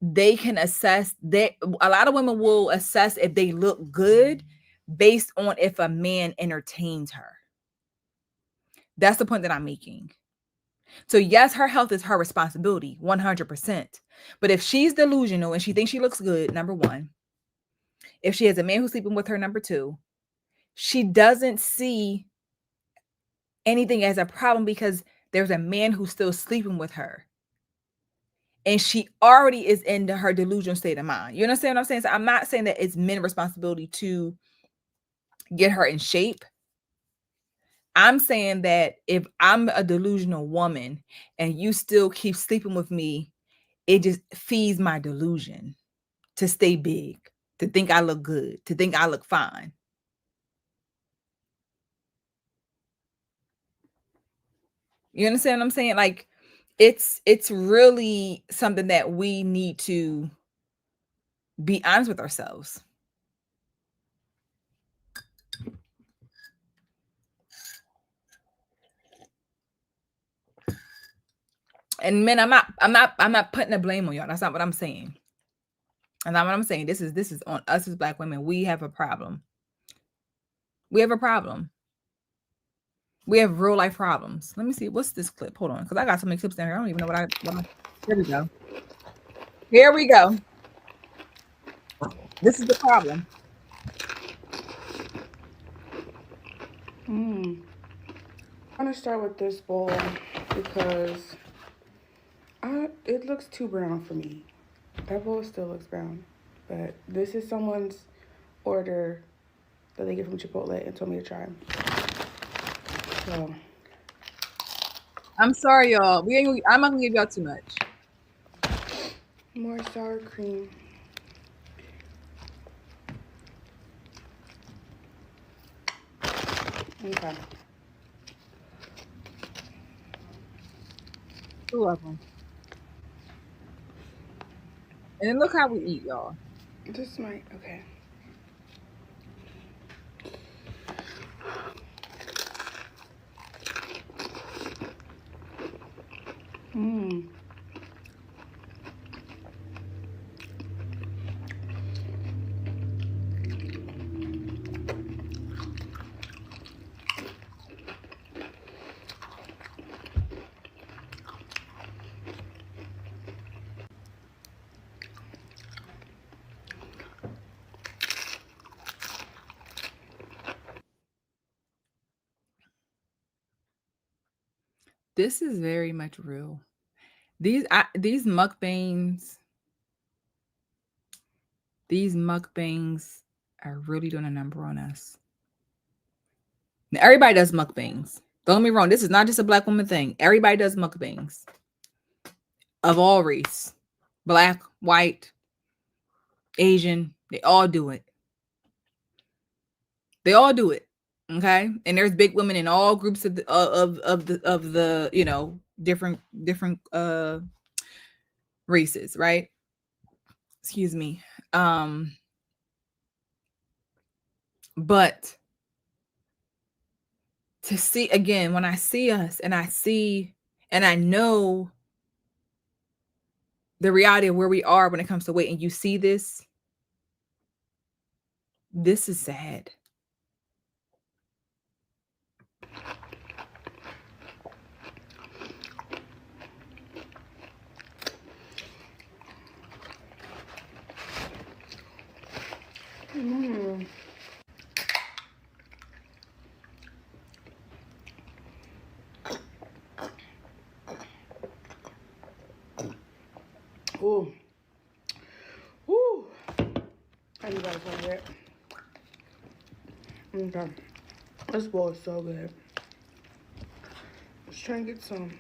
they can assess that a lot of women will assess if they look good based on if a man entertains her. That's the point that I'm making. So yes, her health is her responsibility, 100%. But if she's delusional and she thinks she looks good, number one, if she has a man who's sleeping with her, number two, she doesn't see anything as a problem because there's a man who's still sleeping with her. And she already is in her delusional state of mind. You understand what I'm saying? So I'm not saying that it's men's responsibility to get her in shape. I'm saying that if I'm a delusional woman and you still keep sleeping with me, it just feeds my delusion to stay big, to think I look good, to think I look fine. You understand what I'm saying? Like, it's really something that we need to be honest with ourselves. And men, I'm not putting the blame on y'all. That's not what I'm saying. And that's what I'm saying. This is on us as Black women. We have a problem. We have a problem. We have real life problems. Let me see. What's this clip? Hold on, because I got so many clips down here. I don't even know what I. Here we go. Here we go. This is the problem.
I'm gonna start with this bowl.
because it looks too brown for me. That bowl still looks brown, but this is someone's order that they get from Chipotle and told me to try. So
I'm sorry, y'all. I'm not gonna give y'all too much.
more sour cream. Okay.
2 of them. And then look how we eat, y'all.
This might, okay. Mmm.
This is very much real. These mukbangs are really doing a number on us. Now, everybody does mukbangs. Don't get me wrong. This is not just a black woman thing. Everybody does mukbangs of all race, black, white, Asian. They all do it. They all do it. Okay, and there's big women in all groups of the different races, right? Excuse me. But to see again, when I see us and I know the reality of where we are when it comes to weight, and you see this is sad.
Mm. Ooh. Ooh. I knew that was gonna hit. Okay. This bowl is so good. Let's try and get some.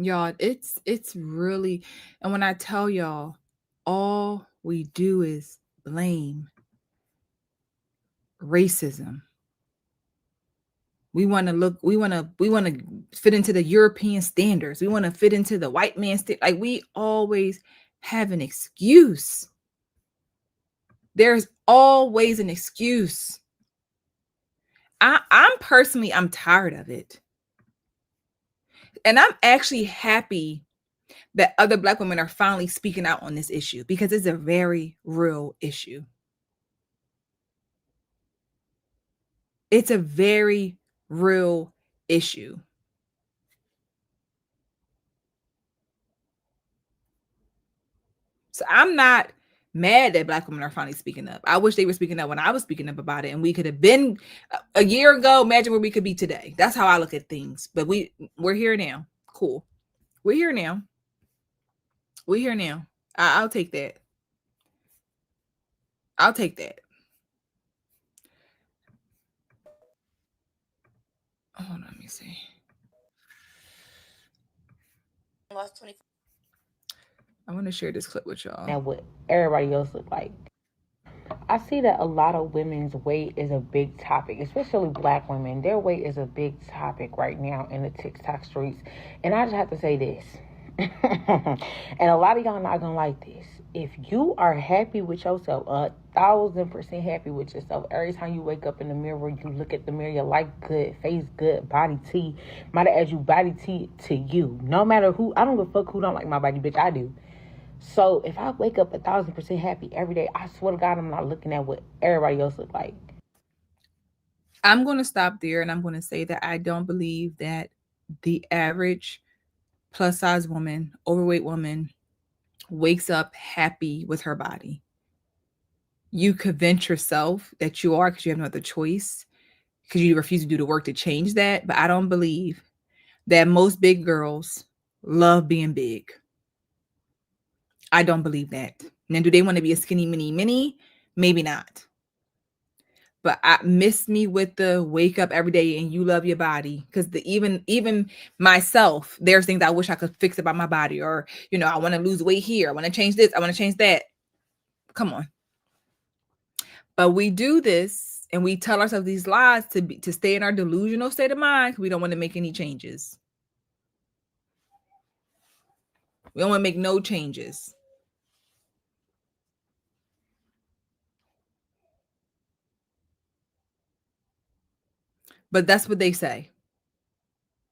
Y'all, it's really, and when I tell y'all, all we do is blame racism. We want to fit into the European standards. We want to fit into the white man like we always have an excuse. There's always an excuse. I'm tired of it. And I'm actually happy that other black women are finally speaking out on this issue because it's a very real issue. It's a very real issue. So I'm not mad that black women are finally speaking up. I wish they were speaking up when I was speaking up about it, and we could have been a year ago. Imagine where we could be today. That's how I look at things. But we're here now. Cool. We're here now. We're here now. I'll take that. I'll take that. Hold on, let me see.
Lost 20.
I want to share this clip with y'all.
Now, what everybody else look like. I see that a lot of women's weight is a big topic, especially black women. Their weight is a big topic right now in the TikTok streets. And I just have to say this. And a lot of y'all not gonna like this. If you are happy with yourself, 1,000% happy with yourself, every time you wake up in the mirror, you look at the mirror, you like good, face good, body T, matter as you body T to you. No matter who, I don't give a fuck who don't like my body, bitch, I do. So if I wake up 1,000% happy every day, I swear to God, I'm not looking at what everybody else look like.
I'm going to stop there, and I'm going to say that I don't believe that the average plus size woman, overweight woman, wakes up happy with her body. You convince yourself that you are because you have no other choice, because you refuse to do the work to change that. But I don't believe that most big girls love being big. I don't believe that. Now, do they want to be a skinny mini? Maybe not. But I miss me with the wake up every day and you love your body. Because even myself, there's things I wish I could fix about my body. Or, I want to lose weight here. I want to change this. I want to change that. Come on. But we do this and we tell ourselves these lies to stay in our delusional state of mind because we don't want to make any changes. We don't want to make no changes. But that's what they say.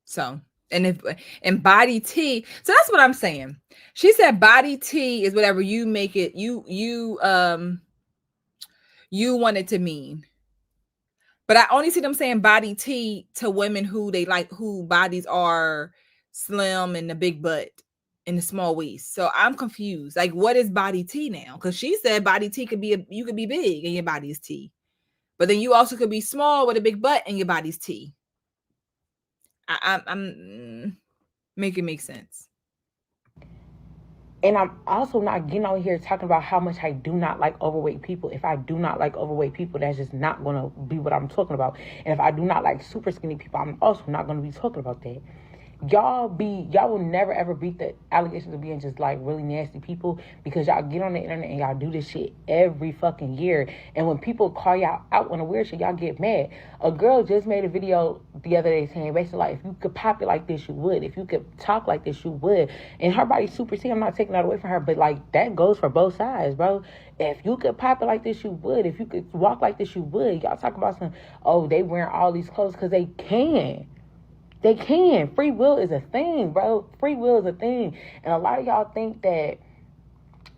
So, and body T. So that's what I'm saying. She said body T is whatever you make it, you want it to mean. But I only see them saying body T to women who they like, who bodies are slim and the big butt and the small waist. So I'm confused. Like, what is body T now? Because she said body T could be you could be big and your body is T. But then you also could be small with a big butt and your body's T. I'm make it make sense.
And I'm also not getting out here talking about how much I do not like overweight people. If I do not like overweight people, that's just not going to be what I'm talking about. And if I do not like super skinny people, I'm also not going to be talking about that. Y'all will never ever beat the allegations of being just like really nasty people, because y'all get on the internet and y'all do this shit every fucking year. And when people call y'all out on a weird shit, y'all get mad. A girl just made a video the other day saying basically like, if you could pop it like this, you would. If you could talk like this, you would. And her body's super T. I'm not taking that away from her, but like that goes for both sides, bro. If you could pop it like this, you would. If you could walk like this, you would. Y'all talk about some, oh, they wearing all these clothes because they can. They can. Free will is a thing, bro. Free will is a thing. And a lot of y'all think that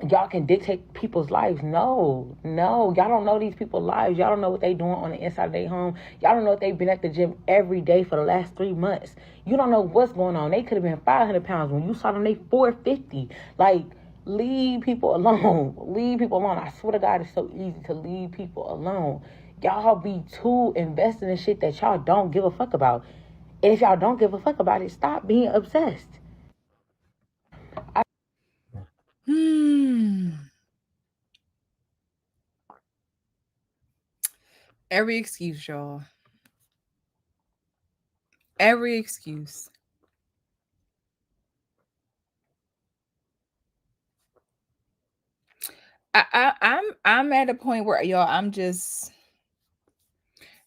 y'all can dictate people's lives. No. Y'all don't know these people's lives. Y'all don't know what they doing on the inside of their home. Y'all don't know if they've been at the gym every day for the last 3 months. You don't know what's going on. They could have been 500 pounds. When you saw them, they 450. Like, leave people alone. Leave people alone. I swear to God, it's so easy to leave people alone. Y'all be too invested in shit that y'all don't give a fuck about. And if y'all don't give a fuck about it, stop being obsessed.
Every excuse, y'all. Every excuse. I'm at a point where, y'all,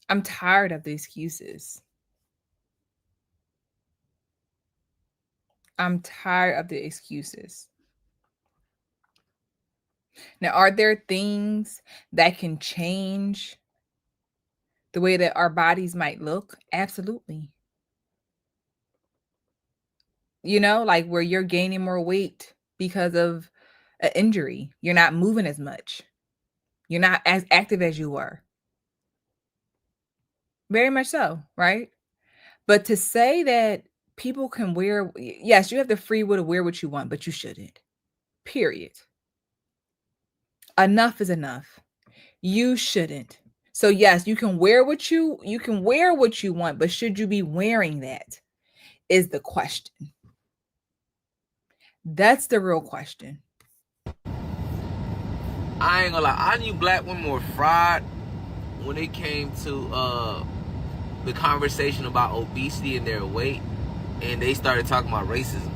I'm tired of the excuses. I'm tired of the excuses. Now, are there things that can change the way that our bodies might look? Absolutely. Like where you're gaining more weight because of an injury. You're not moving as much. You're not as active as you were. Very much so, right? But to say that people can wear, yes, you have the free will to wear what you want, but you shouldn't. Period. Enough is enough. You shouldn't. So yes, you can wear what you want, but should you be wearing that is the question. That's the real question.
I ain't gonna lie, I knew black women were fried when it came to the conversation about obesity and their weight, and they started talking about racism.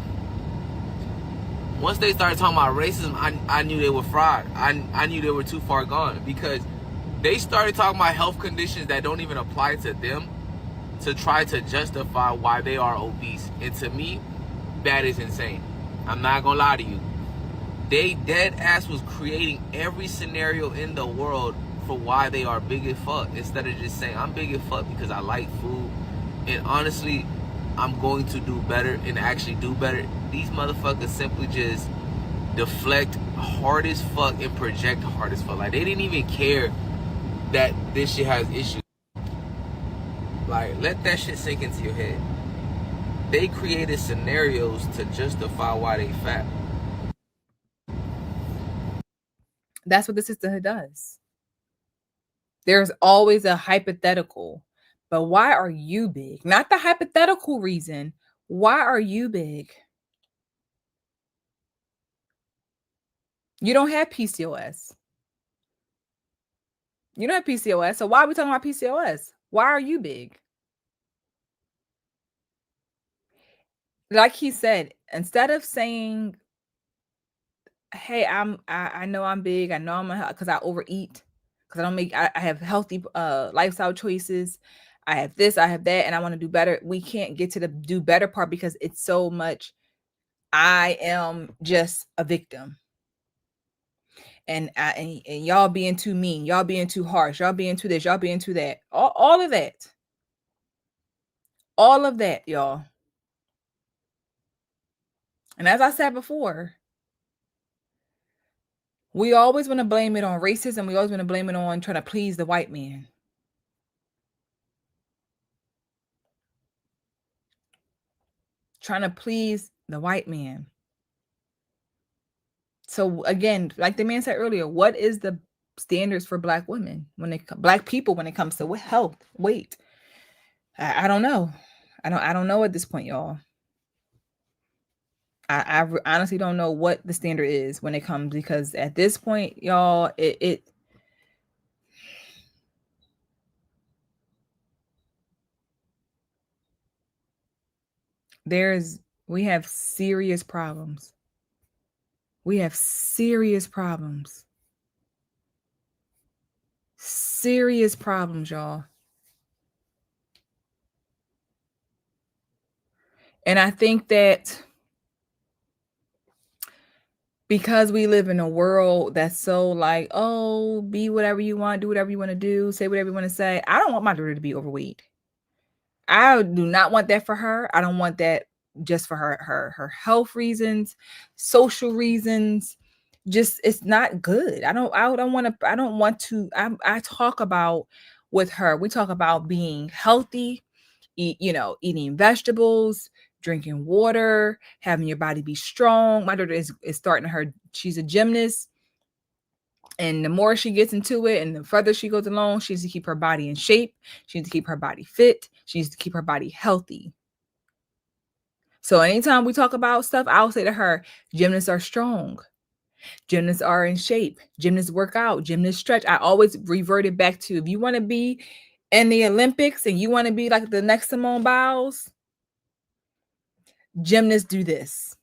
Once they started talking about racism, I knew they were fried. I knew they were too far gone, because they started talking about health conditions that don't even apply to them to try to justify why they are obese. And to me, that is insane. I'm not gonna lie to you. They dead ass was creating every scenario in the world for why they are big as fuck, instead of just saying, I'm big as fuck because I like food, and honestly, I'm going to do better and actually do better. These motherfuckers simply just deflect hard as fuck and project hard as fuck. Like, they didn't even care that this shit has issues. Like, let that shit sink into your head. They created scenarios to justify why they fat.
That's what the sisterhood does. There's always a hypothetical But why are you big? Not the hypothetical reason. Why are you big? You don't have PCOS. You don't have PCOS. So why are we talking about PCOS? Why are you big? Like he said, instead of saying, hey, I know I'm big, I know I'm because I overeat, because I don't make I have healthy lifestyle choices. I have this, I have that, and I want to do better. We can't get to the do better part because it's so much I am just a victim. And y'all being too mean, y'all being too harsh, y'all being too this, y'all being too that. All of that. All of that, y'all. And as I said before, we always want to blame it on racism. We always want to blame it on trying to please the white man. Trying to please the white man. So again, like the man said earlier, what is the standards for black women black people when it comes to health, weight? I don't know. I don't know at this point, y'all. I honestly don't know what the standard is when it comes, because at this point, y'all, we have serious problems. We have serious problems. Serious problems, y'all. And I think that because we live in a world that's so like, oh, be whatever you want, do whatever you want to do, say whatever you want to say. I don't want my daughter to be overweight. I do not want that for her. I don't want that just for her health reasons, social reasons. Just it's not good. I don't want to. I talk about with her. We talk about being healthy, eating vegetables, drinking water, having your body be strong. My daughter is starting she's a gymnast. And the more she gets into it and the further she goes along, she needs to keep her body in shape. She needs to keep her body fit. She needs to keep her body healthy. So anytime we talk about stuff, I'll say to her, gymnasts are strong. Gymnasts are in shape. Gymnasts work out. Gymnasts stretch. I always revert it back to, if you want to be in the Olympics and you want to be like the next Simone Biles, gymnasts do this.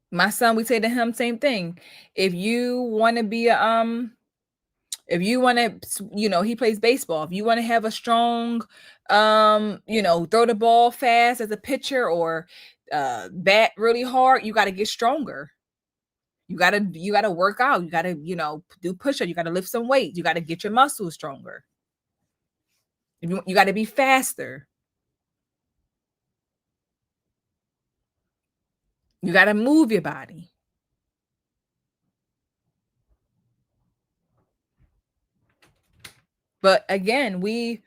My son, we say to him, same thing. If you want to be if you want to, he plays baseball. If you want to have a strong, throw the ball fast as a pitcher or bat really hard, you got to get stronger. You got to work out. You got to, do push-ups. You got to lift some weight. You got to get your muscles stronger. You got to be faster. You got to move your body. But again, we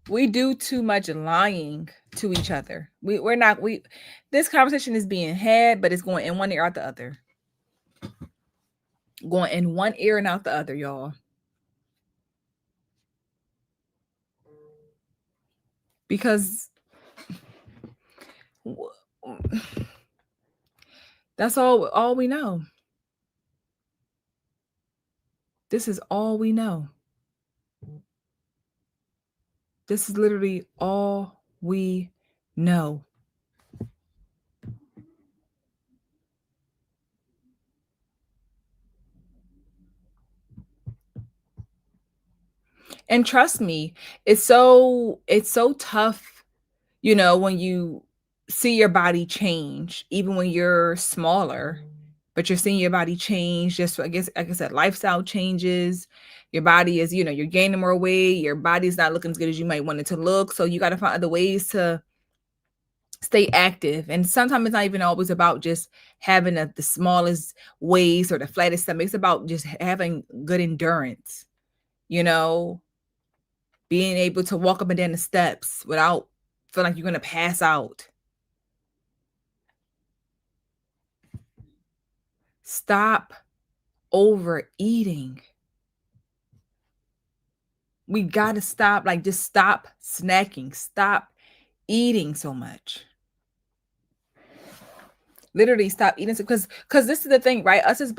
do too much lying to each other. This conversation is being had, but it's going in one ear out the other. Going in one ear and out the other, y'all. Because that's all we know. This is all we know. This is literally all we know. And trust me, it's so tough, when you see your body change, even when you're smaller, but you're seeing your body change. Just, I guess, like I said, lifestyle changes. Your body is, you're gaining more weight. Your body's not looking as good as you might want it to look. So you got to find other ways to stay active. And sometimes it's not even always about just having the smallest waist or the flattest stomach. It's about just having good endurance, being able to walk up and down the steps without feeling like you're going to pass out. Stop overeating. We got to stop, like, just stop snacking, stop eating so much. Literally stop eating, because this is the thing, right? Us as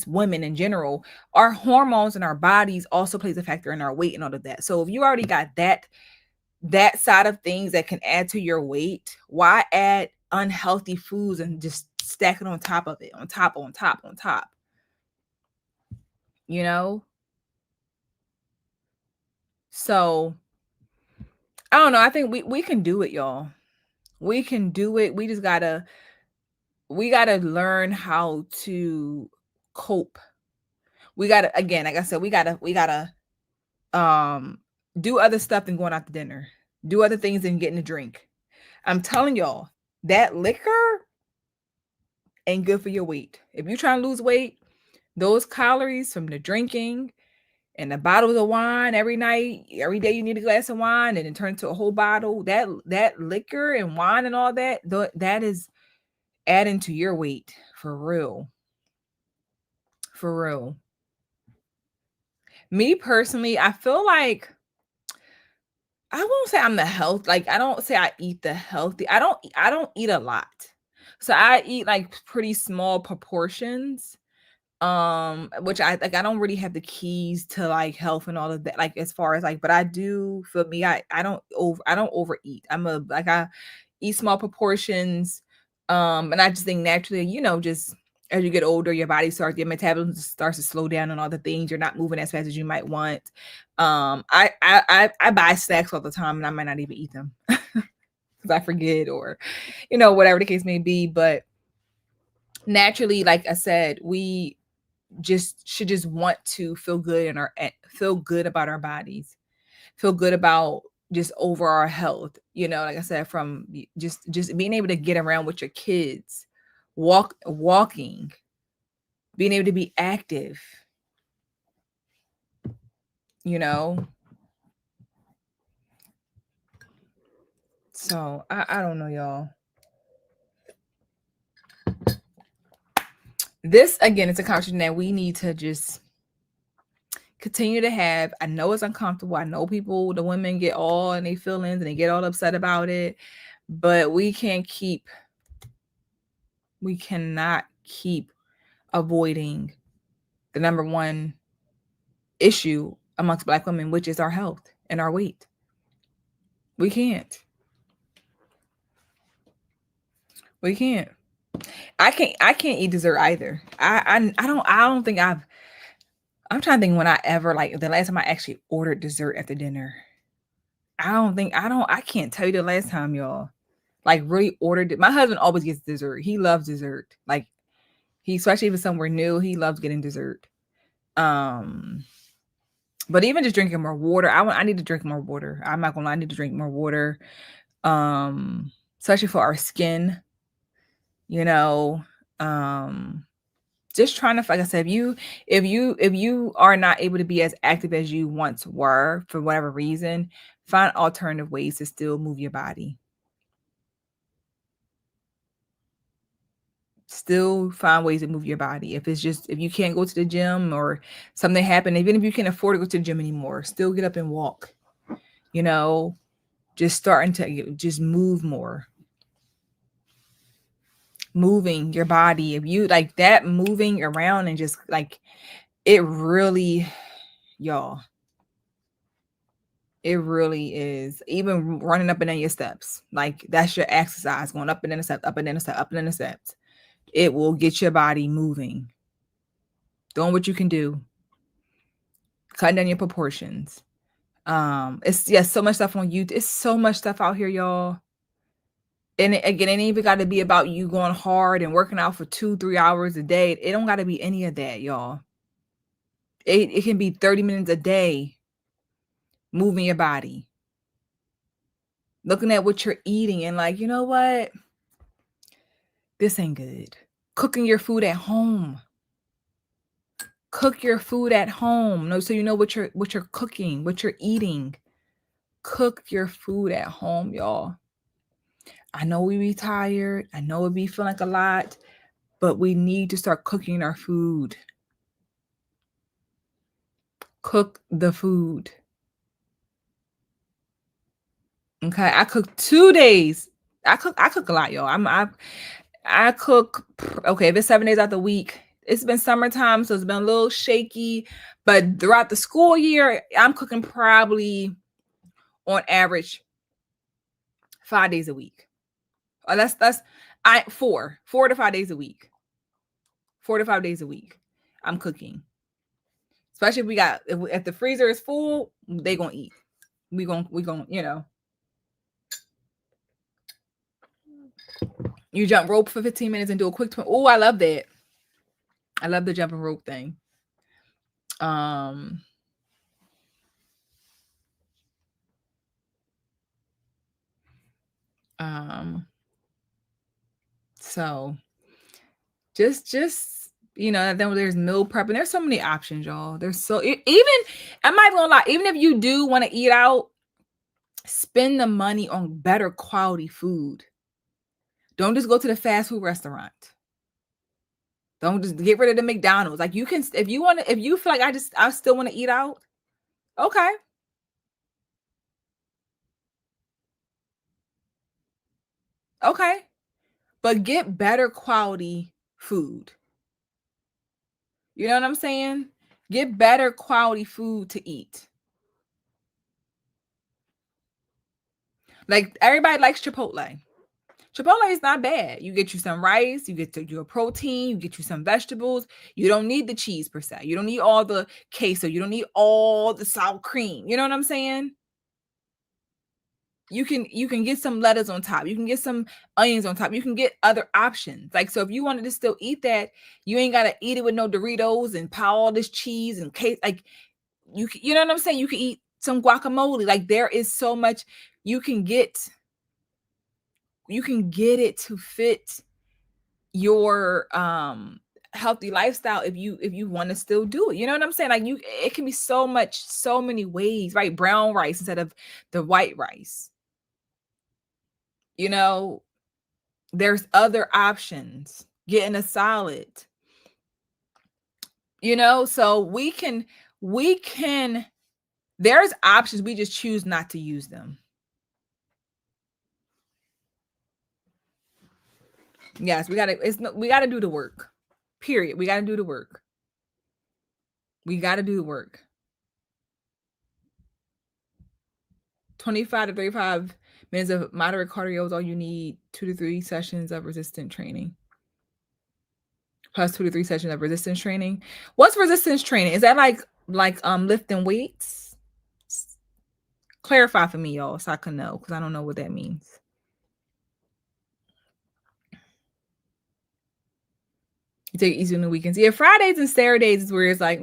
women in general, our hormones and our bodies also plays a factor in our weight and all of that. So if you already got that side of things that can add to your weight, why add unhealthy foods and just stack it on top of it, on top, you know? So I don't know. I think we can do it, y'all. We can do it. We gotta learn how to cope. We gotta, again, like I said, we gotta do other stuff than going out to dinner. Do other things than getting a drink. I'm telling y'all, that liquor ain't good for your weight. If you're trying to lose weight, those calories from the drinking and the bottles of wine every night, every day you need a glass of wine and then turn into a whole bottle, that liquor and wine and all that, that is adding to your weight for real. For real. Me personally, I feel like I won't say I'm the health. Like, I don't say I eat the healthy. I don't eat a lot. So I eat like pretty small proportions. Which I don't really have the keys to like health and all of that, like as far as like, but I do, for me, I don't overeat. I eat small proportions. And I just think naturally, just as you get older, your metabolism starts to slow down and all the things. You're not moving as fast as you might want. I buy snacks all the time and I might not even eat them because I forget, or whatever the case may be. But naturally, like I said, we should just want to feel good feel good about our bodies, feel good about just over our health. Like I said, from just being able to get around with your kids, walking, being able to be active, So I don't know, y'all. This, again, it's a conversation that we need to just continue to have. I know it's uncomfortable. I know the women get all in their feelings and they get all upset about it, but we cannot keep avoiding the number one issue amongst Black women, which is our health and our weight. We can't. I can't eat dessert either. I'm trying to think when I ever, like, the last time I actually ordered dessert after dinner. I can't tell you the last time, y'all. Like, really ordered it. My husband always gets dessert. He loves dessert. Like, especially if it's somewhere new, he loves getting dessert. But even just drinking more water, I need to drink more water. I'm not gonna lie, I need to drink more water. Especially for our skin, just trying to, like I said, if you are not able to be as active as you once were for whatever reason, find alternative ways to still move your body. Still find ways to move your body. If you can't go to the gym or something happened, even if you can't afford to go to the gym anymore, still get up and walk. Just starting to just move more. Moving your body. If you like that, moving around and just like it really, y'all. It really is. Even running up and down your steps. Like, that's your exercise, going up and down the steps, up and down the steps, up and down the steps. It will get your body moving. Doing what you can do. Cutting down your proportions. It's so much stuff on YouTube. It's so much stuff out here, y'all. And again, it ain't even got to be about you going hard and working out for 2-3 hours a day. It don't got to be any of that, y'all. It can be 30 minutes a day. Moving your body. Looking at what you're eating and like, you know what? This ain't good. Cooking your food at home. Cook your food at home. So you know what you're cooking, what you're eating. Cook your food at home, y'all. I know we be tired. I know it be feeling like a lot, but we need to start cooking our food. Cook the food. Okay, I cook 2 days. I cook a lot, y'all. I cook. Okay, if it's 7 days out the week, it's been summertime, so it's been a little shaky. But throughout the school year, I'm cooking probably on average 5 days a week. That's 4 to 5 days a week. 4 to 5 days a week, I'm cooking. Especially if we got if the freezer is full, they gonna eat. We gonna You jump rope for 15 minutes and do a quick oh, I love that. I love the jumping rope thing. So just then there's meal prep, and there's so many options, y'all. There's so even I'm not gonna lie, even if you do want to eat out, spend the money on better quality food. Don't just go to the fast food restaurant. Don't just get rid of the McDonald's. Like you can, if you feel like I still want to eat out. Okay. Okay. But get better quality food. You know what I'm saying? Get better quality food to eat. Like everybody likes Chipotle. Chipotle is not bad. You get you some rice, you get your protein, you get you some vegetables. You don't need the cheese per se. You don't need all the queso. You don't need all the sour cream. You know what I'm saying? You can get some lettuce on top. You can get some onions on top. You can get other options. Like, so if you wanted to still eat that, you ain't got to eat it with no Doritos and pile all this cheese and case. Like you know what I'm saying? You can eat some guacamole. Like there is so much you can get it to fit your healthy lifestyle if you want to still do it. You know what I'm saying? Like it can be so many ways, right? Brown rice instead of the white rice. You know, there's other options. Getting a salad. You know, so we can there's options, we just choose not to use them. Yes, we got to do the work. Period. We got to do the work. We got to do the work. 25 to 35 minutes of moderate cardio is all you need. 2 to 3 sessions of resistance training. Plus 2 to 3 sessions of resistance training. What's resistance training? Is that like lifting weights? Clarify for me, y'all, so I can know, because I don't know what that means. You take it easy on the weekends. Yeah, Fridays and Saturdays is where it's like,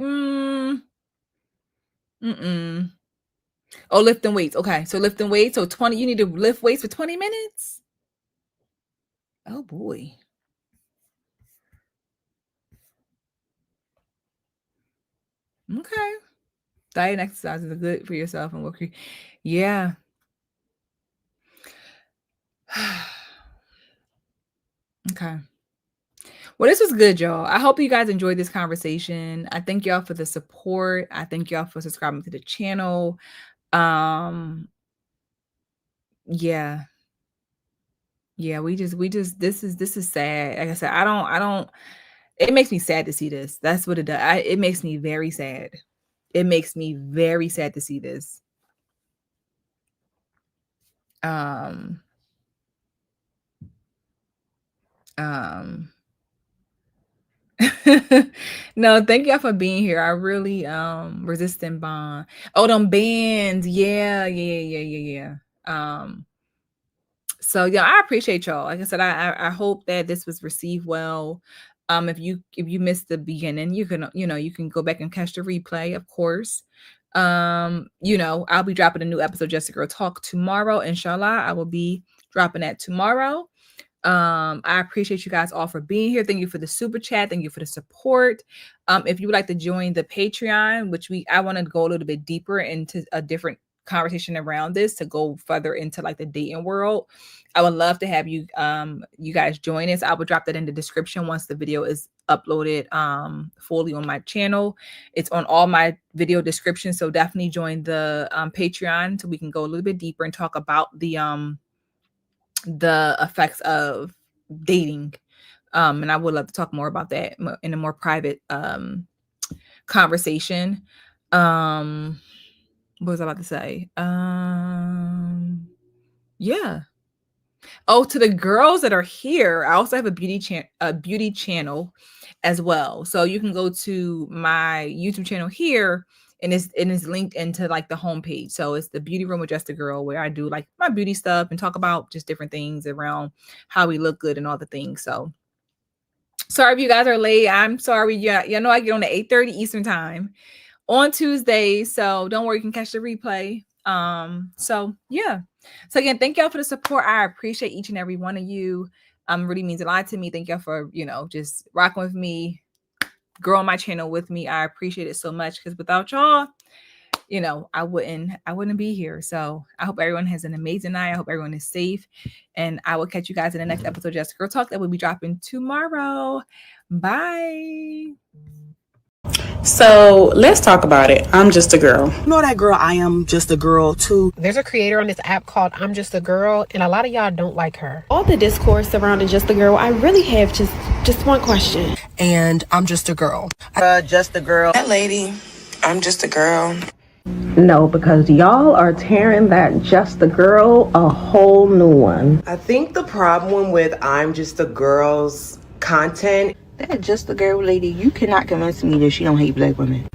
Oh, lifting weights. Okay, so lifting weights. So 20, you need to lift weights for 20 minutes? Oh, boy. Okay. Diet and exercises are good for yourself and work. Yeah. Okay. Well, this was good, y'all. I hope you guys enjoyed this conversation. I thank y'all for the support. I thank y'all for subscribing to the channel. Yeah. Yeah, we just this is sad. Like I said, I don't it makes me sad to see this. That's what it does. It makes me very sad. It makes me very sad to see this. No, thank y'all for being here. I really resistant bond. Oh, them bands. Yeah. So yeah, I appreciate y'all. Like I said, I hope that this was received well. If you missed the beginning, you can go back and catch the replay, of course. I'll be dropping a new episode, Just a Girl Talk, tomorrow. Inshallah, I will be dropping that tomorrow. I appreciate you guys all for being here. Thank you for the super chat. Thank you for the support. If you would like to join the Patreon, which I want to go a little bit deeper into a different conversation around this to go further into like the dating world, I would love to have you you guys join us. I will drop that in the description once the video is uploaded fully on my channel. It's on all my video descriptions, so definitely join the Patreon so we can go a little bit deeper and talk about the effects of dating. And I would love to talk more about that in a more private conversation. What was I about to say? Yeah. Oh, to the girls that are here, I also have a beauty channel as well. So you can go to my YouTube channel here, and it's linked into like the homepage. So it's the Beauty Room with Just a Girl, where I do like my beauty stuff and talk about just different things around how we look good and all the things. So sorry if you guys are late. I'm sorry. Yeah, you know I get on at 8:30 Eastern time on Tuesday. So don't worry, you can catch the replay. So yeah. So again, thank y'all for the support. I appreciate each and every one of you. Really means a lot to me. Thank y'all for, just rocking with me, growing my channel with me. I appreciate it so much, because without y'all, I wouldn't be here. So I hope everyone has an amazing night. I hope everyone is safe, and I will catch you guys in the next episode of Just Girl Talk that will be dropping tomorrow. Bye.
So let's talk about it. I'm just a girl.
You know that girl, I am just a girl too.
There's a creator on this app called I'm Just a Girl, and a lot of y'all don't like her.
All the discourse surrounding Just a Girl, I really have just one question.
And I'm just a girl.
Just a girl.
That lady, I'm just a girl.
No, because y'all are tearing that Just a Girl a whole new one.
I think the problem with I'm Just a Girl's content,
that Just a Girl lady, you cannot convince me that she don't hate black women.